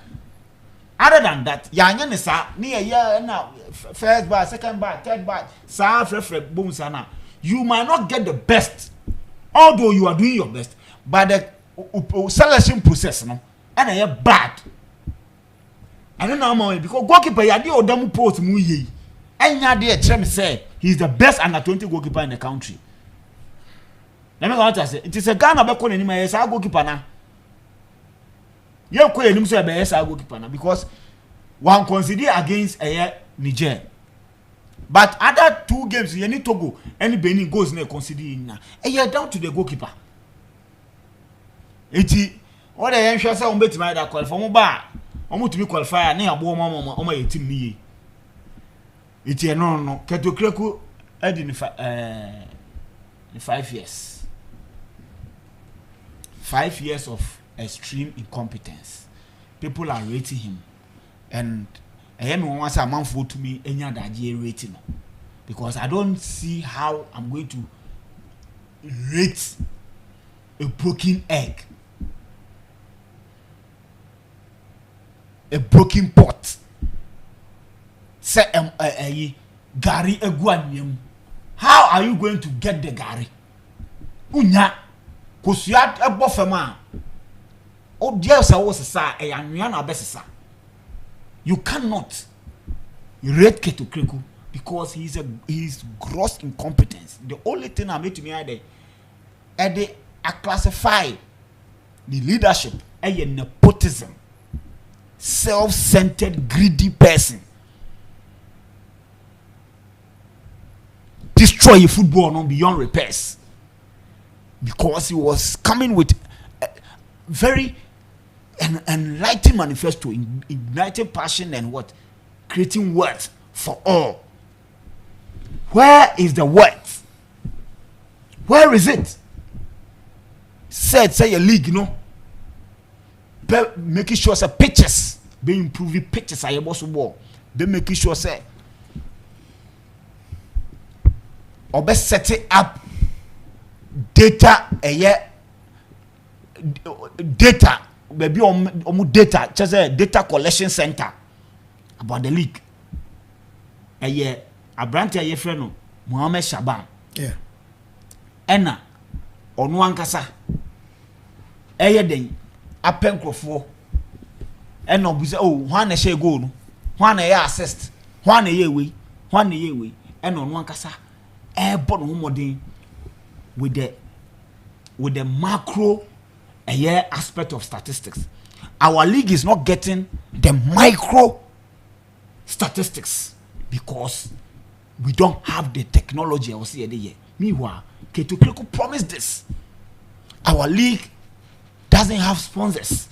Other than that, yanya ne sa near year now first bar, second bar, third bar, sa boom sana. You might not get the best, although you are doing your best. But the selection process, no, and I bad. I don't know more because goalkeeper yadi odamu post mu ye. Enya dey tell me say he's the best under 20 goalkeeper in the country. Let me go on to say it is a Ghana be call anima yes goalkeeper na. Ye ko enim so be yes goalkeeper na because one consider against Niger. But other two games you need Togo any Benin goes na consider in na. Down to the goalkeeper. Eti what the ensure say on bet my that qualify mo ba omo to be qualifier na abo omo ye team ni ye. Eti no Ketokreku edi ni 5 years. 5 years of extreme incompetence. People are rating him, and I am one say man for to me any other rating because I don't see how I'm going to rate a broken egg, a broken pot. Say Gary Eguanium. How are you going to get the Gary? Unya. Kusiat a buffema. Oh, dear, sir, was a sa a young best. You cannot rate Ketokreku because he's gross incompetence. The only thing I made to me I classify the leadership as a nepotism, self-centered, greedy person. Destroy football no beyond repairs. Because he was coming with a very enlightened manifesto, igniting passion and what? Creating wealth for all. Where is the wealth? Where is it? Say a league, you know, making sure say pitches, be improving pitches are able to ball. They making sure say or best set it up data data maybe data just a data collection center about the league a branch a friend Mohammed Shaban ena onu ankasa den apenkrofo ena obuze hwan na share goal no hwan na assist hwan na we ena onu ankasa bon modern with the macro aspect of statistics. Our league is not getting the micro statistics because we don't have the technology. I will see it. Meanwhile, Ketokreku promised this. Our league doesn't have sponsors.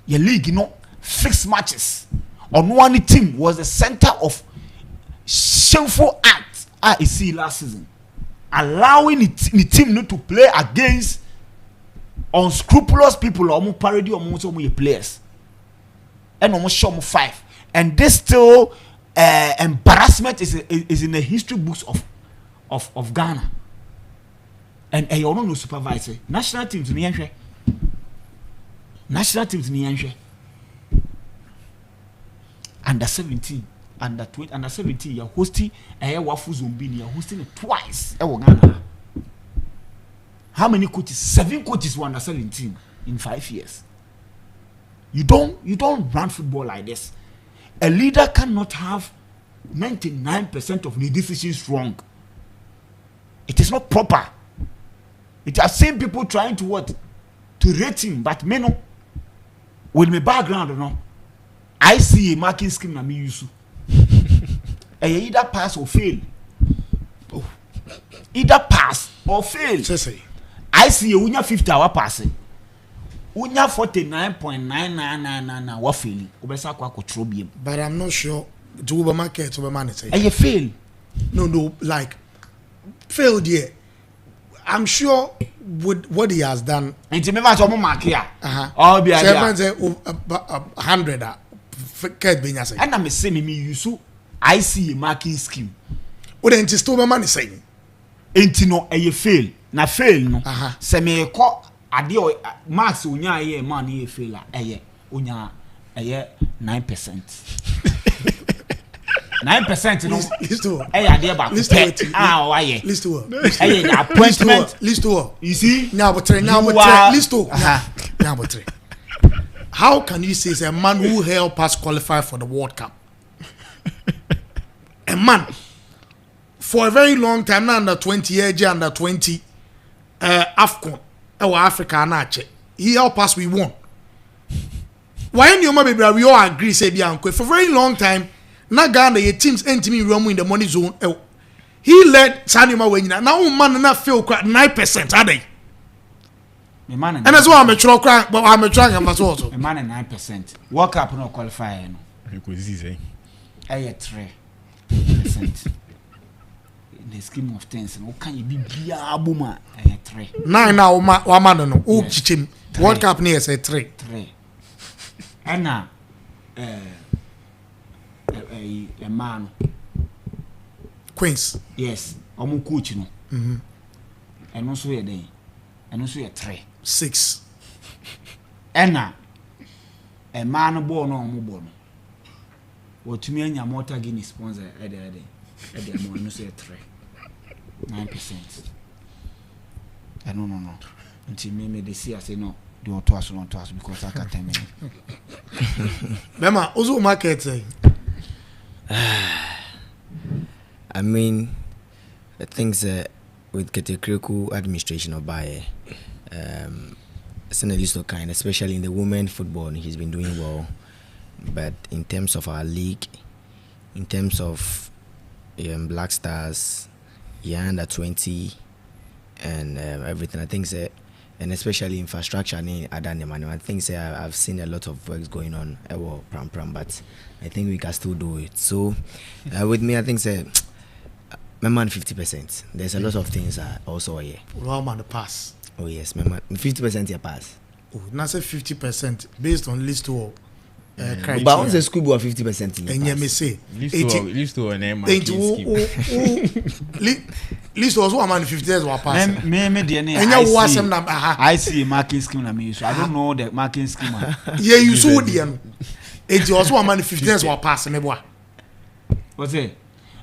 Your league, fixed matches. On one team was the center of shameful acts I see last season. Allowing the team not to play against unscrupulous people or parody or players. And almost show 5. And this still embarrassment is in the history books of Ghana. And I don't know supervisor. National teams in the National teams in the Under 17. Under 20, under 17, you're hosting a Wafu Zumbini, you're hosting it twice. How many coaches? 7 coaches were under 17 in 5 years. You don't run football like this. A leader cannot have 99% of the decisions wrong. It is not proper. It has seen people trying to rate him, but me no. With my background, I see a marking scheme na me use. Either pass or fail. Either pass or fail. Say. I see a unya 50-hour passing. Unya 49.9999 what failing. Obesa kwa control. But I'm not sure. To Uber market over money say. You fail. No, like failed here. I'm sure with what he has done. Nti me va so mo mark here. Oh, be idea. Say 100 get be nya say. And me say me use I see a marking scheme. O de nti still be money say. Enti no fail. Na fail no. Se me ko ade marks onya ye man ye fail onya 9%. 9% no. Listen. Ade ba. Why ye? Listen. Appointment. Listen. You see? Now but listen. Now but how can you say it's a man who helped us qualify for the World Cup? A man for a very long time now under 20 years under 20 AFCON or Africa nache. He helped us, we won. Why in your baby we all agree say Bianco for a very long time. Na Ghana your teams entimi room in the money zone. He led Sanima Wenina. Now man na fail 9% are they? And that's why I'm a truck, but I'm a truck and also. A man 9%. World Cup no qualify no. Because this is 3%. In the scheme of things, what can you be biabuma? 3. 9 now one man no. Oh chichim. World Cup near say 3. 3. And now a man Queens. yes omo coach no and also ye dey and also ye 3 6 ena a man ball no omo ball no wotumi anya motor Guinness sponsor ede mo no say 3 9%. No until me they see I say no do to us because I can't tell me Mema also market say I mean, I think with Ketekreku administration of Baye, it's a list of kind, especially in the women football, he's been doing well. But in terms of our league, in terms of Black Stars, under 20, and everything, I think and especially infrastructure I think I've seen a lot of works going on but I think we can still do it. So with me I think my man 50%. There's a lot of things also here. Well man the pass. Oh yes, my man 50% your pass. Oh, not say 50% based on list to but once the school was 50% in and you may say list to an list was one man 50 was pass. I see a marking scheme na me so I don't know the marking scheme. Yeah, you saw the it was one man 50 was pass me boy. What's it?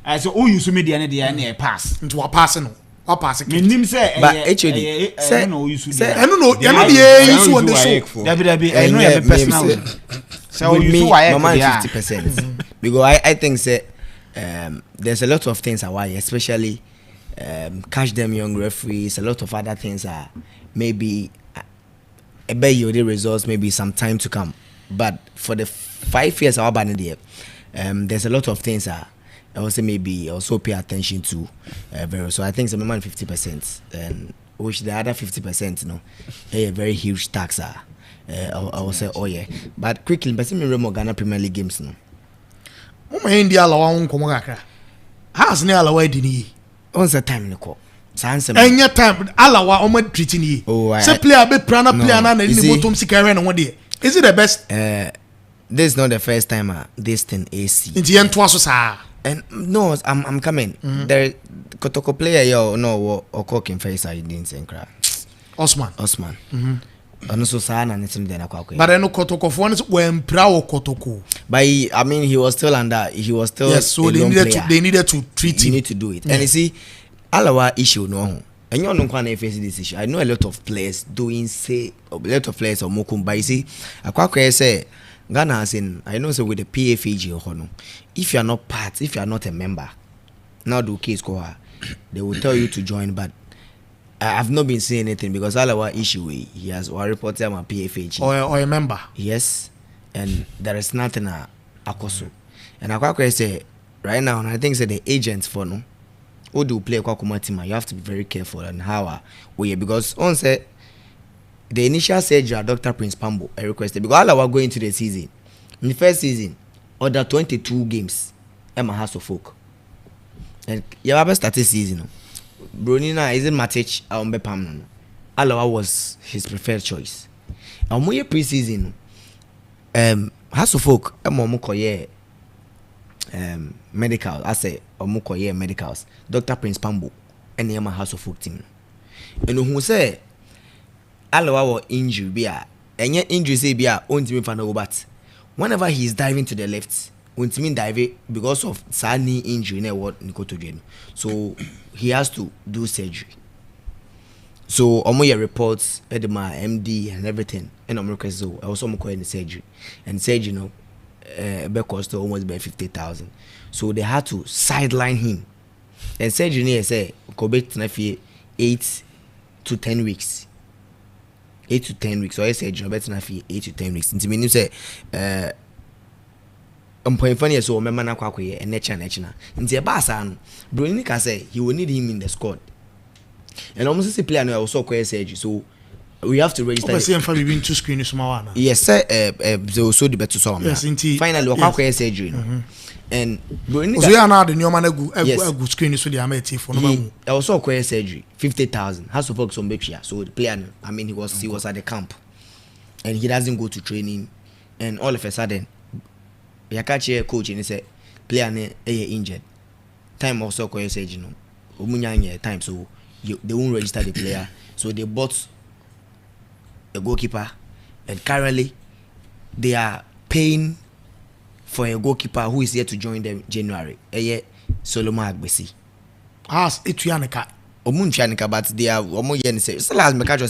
I so who you so me the pass. Into a passing. Or passing. Me nim say but actually say no you should. I don't know you so on the show. Debbie I know your personal. So with you me, so my man 50%. Because I think there's a lot of things why, especially catch them young referees, a lot of other things are maybe I bet you the results maybe some time to come. But for the 5 years I've been there, there's a lot of things I also maybe also pay attention to. So I think my man 50%, and which the other 50%, a very huge tax I will say, oh yeah. But quickly, but me remember Ghana Premier League games no. India la won komo kakra. Has ne ala wa dini. Once a time no call. Sanse. Enya time ala wa o ma treat ni. Say player be prana player na ni motom sikare na won Is it the best? This is not the first time this thing AC. Inti en to aso sa. And no, I'm coming. There Kotoko player yo no or cooking face I didn't say cry. Osman. And so sana netim then akwa. But I know Kotoko for when proud Kotoko. But I mean he was still yes, so they needed to treat him. You need to do it. And you see all our issue no. And you don't face this issue. I know a lot of players doing a lot of players or mokum, but you see akwa say Ghana has in I know so with the PFAG or if you are not part, if you are not a member, now do case go they will tell you to join, but I've not been saying anything because all our issue he has reported my PFAG or a member. Yes. and there is nothing akoso. And I say right now, and I think the agents for no, who do play Kwakuma team, you have to be very careful on how because on say the initial surgery Dr. Prince Pambo I requested because all our going to the season. In the first season, other 22 games, Emma has to folk. And you have started season. Brunina isn't Matic Pam. Alawa was his preferred choice. And when you pre-season, has to folk Mukoye medicals. I say Mukoye medicals. Dr. Prince Pambo and Emma has to folk team. And who say Alawa was injury be and yet injury say be own team for no but. Whenever he's diving to the left, when Timin dive because of knee injury, so he has to do surgery. So your reports, Edema, MD, and everything, and I'm requesting I also going the surgery, and surgery, cost almost by 50,000. So they had to sideline him, and surgery say could be 8 to 10 weeks. 8 to 10 weeks, so I said, 8 to 10 weeks. Until you say, point funny, so remember na kwakwe and nature. Until a basan, Bruny can say he will need him in the squad. And almost a player also quite surgery, so we have to register. Been two screens, yes, sir. So the better song. Yes, indeed. Finally, kwakwe surgery. And Bruny, so you are now the new man a good screen is with the Amity for no. Also quite surgery 50,000 has to focus on Bexia. So the player, I mean, he was at the camp, and he doesn't go to training, and all of a sudden, you catch a coach and he say, player injured. Time also quite surgery, no, time so they won't register the player, so they bought a goalkeeper, and currently they are paying for a goalkeeper who is here to join them January. Solomon Agbesi. As Etuanica. Omunchanica, but they are Omoyen say. So last Mecatros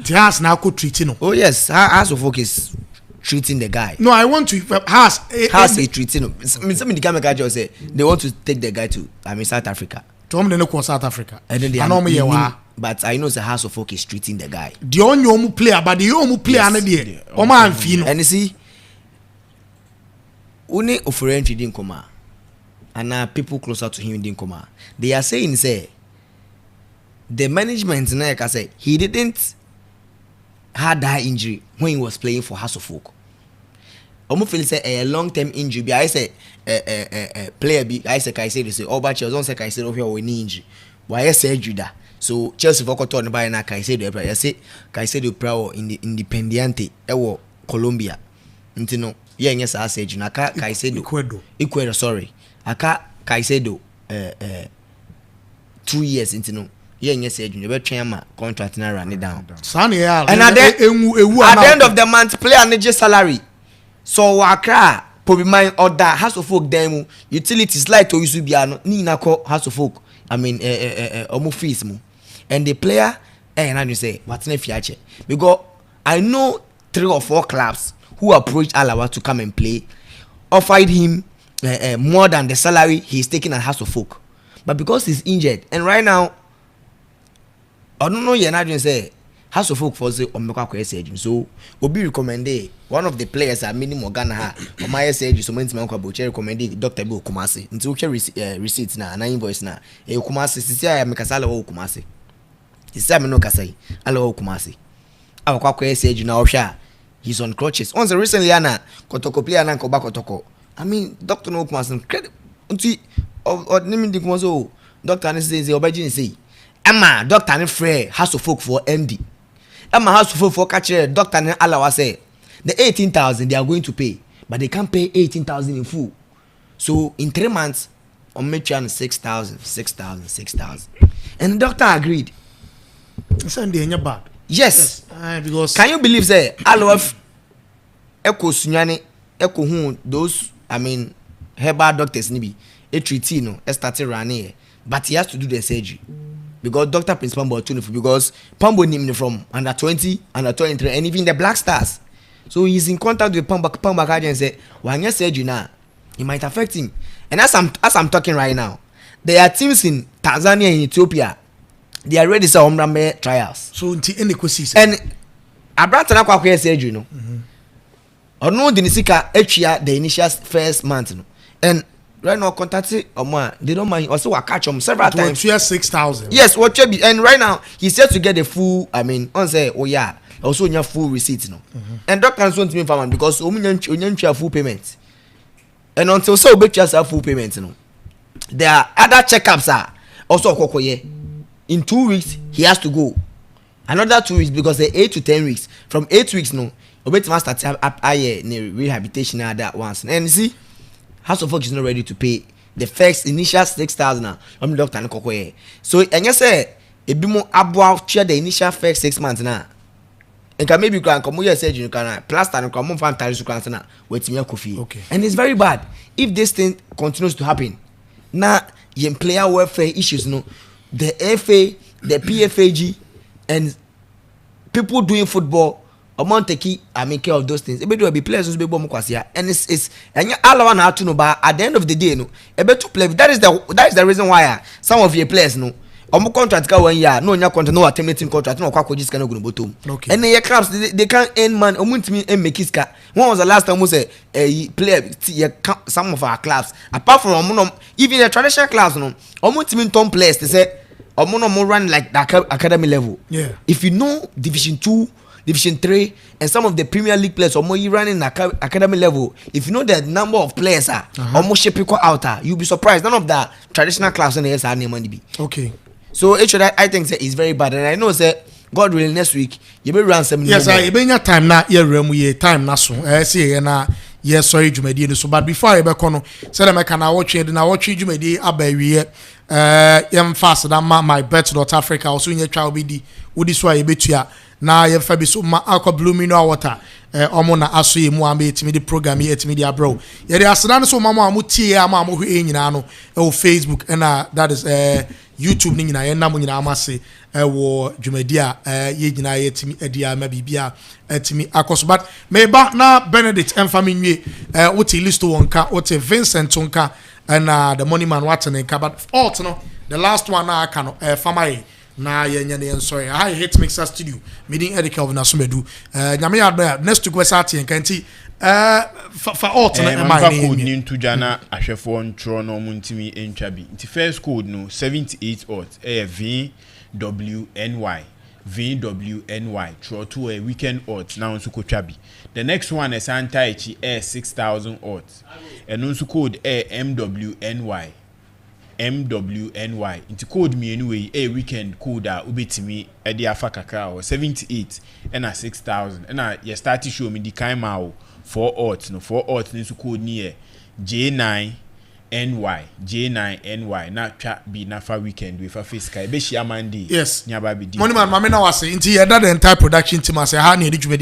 the house now could treat him. Oh yes, House of Folk is treating the guy. No, I want to has a treating him. Some of the Mecatros say they want to take the guy to South Africa. Tom the no South Africa. And then they are but I know the House of Folk is treating the guy. The only player, but the only player and the Oman Fino. And you see Une offering didn't come, and people closer to him didn't come. They are saying, say, the management, like I say, he didn't had that injury when he was playing for House of Folk. Almost feel say a long-term injury. But I say, player be I say, I say, they say, oh, but you don't say, I say, oh, we need injury. Why I say Judah? So Chelsea for Cotton by now, I say, I say, I say, the pro in the Independiente, Colombia, you know. Yes, I said, Naka Caicedo, Ecuador, sorry. Aka Caicedo, 2 years into no. Yes, you better chairman contract and run it down. Sunny, and at the end of the month, play a major salary. So, Wakra, probably my order, House of Folk demo, utilities like to Usubiano, Nina call House of Folk, I mean, Omofismo. And the player, and I say, what's in future? Because I know 3 or 4 clubs who approached Alawa to come and play, offered him more than the salary he's taking at House of Folk. But because he's injured, and right now, I don't know, you're not going to say, House of Folk for the Omeka surgery. So, Obi recommended one of the players at minimum Ghana, or my surgery, so many Manka Boche recommended Dr. Bill Kumasi. Until receipts now, and invoice now. Kumasi, Sisia Mekasala Kumasi. He said, no Kasai, Alo Kumasi. Our Kwakwe surgery now, he's on crutches. Once recently, Anna Kotoko play and Koba Kotoko. I mean, Doctor No Kumasan credit or naming the Kumazo. Doctor Anne says the Obajin say, Emma, Doctor Anne Frey has to folk for MD. Emma has to folk for catcher. Doctor Anne Alawa say the 18,000 they are going to pay, but they can't pay 18,000 in full. So in 3 months, on Metran 6,000. And the doctor agreed. Sunday in your bag. Yes. Because can you believe say Alof Eko Sunyane Eko who those I mean herbal doctors nibi a treaty no started running, but he has to do the surgery because Dr. Prince Pambo because Pambo him from under 20, under 23, and even the Black Stars. So he's in contact with Pambo and say, "When you surgery now, it might affect him." And as I'm talking right now, there are teams in Tanzania and Ethiopia. They are ready for trials. So until any season. And Abrantana Kwakwe surgery, no. or no the nisika etria the initial first month no and right now contact they don't mind also I catch him several times 6,000 yes what and right now he said to get the full I mean on say oh yeah also your full receipt no and doctors want me farm because onyantua full payment and until so be just full payment no there are other checkups are also okokoye in 2 weeks he has to go another 2 weeks because they 8 to 10 weeks from 8 weeks no obetima start up aye rehabilitation that once and you see House of Folk is not ready to pay the first initial 6,000 doctor no kokoye so and you say e bi mo aboa share the initial first 6 months na and can maybe can come here surgery you can plaster and come from tarisu kan na wetimi akofi okay and it's very bad if this thing continues to happen na yen player welfare issues no the FA the PFAG and people doing football amount take I mean care of those things ebe do be players who be bom kwasia and it's and all one have to know but at the end of the day no ebe to play that is the reason why some of your players no omo contract ka 1 year no nya contract no terminating contract no kwa jiska no go bottom okay. And your clubs they can't earn man omo ntimi make iska when was the last time we say player some of our clubs apart from omo even the traditional clubs no omo ntimi tom players they say omo no run like the academy level yeah if you know division 2 Division 3 and some of the Premier League players almost you running academy level. If you know the number of players are almost shape out, you'll be surprised. None of the traditional clubs in the S are name money be. Okay. So I think it's very bad, and I know that God willing next week you be run 7. Yes, I be your time na ye rem ye time na so. See na ye sorry jumedi so. But before I be kono, say me can watch jumedi abawiye. Yem fast that MYBET.AFRICA also in your child be di. Wodi so ye betua. Na ye fa bi so ma akọ blue mineral water omo na aso ye mu am etimi di program ye etimi di abro ye dey aseda so mama amu tie ama amu hwe nyina no e Facebook and that is YouTube ni nyina ye na mu nyina amase wo dwumadi a ye nyina ye etimi edi ama bibia etimi akoso but me ba na Benedict emfami nwie what list wonka what Vincent wonka and the money man what nka but alt no the last one na aka no famaye na yenya ne sorry I hate mixer studio meeting Eddie Kelvin Asumedu nyame ya next to go start en kanti for alt na my code ni ntujana ahwefo ntro no muntimi entwabi nti first code no 78 alt VWNY tro to a weekend alt na nso kotwabi the next one is antaichi 6000 alt and nso code MWNY into code me anyway a weekend code ubetimi e dey afa kakra or 78 and a 6000 and you start to show me the kind ma for odds no for odds nso code ni J9NY na twa be na fa weekend we fa fiscal e be shia Monday yes nyaba be di money man mama na wase nti ye that the entire production team say ha na edi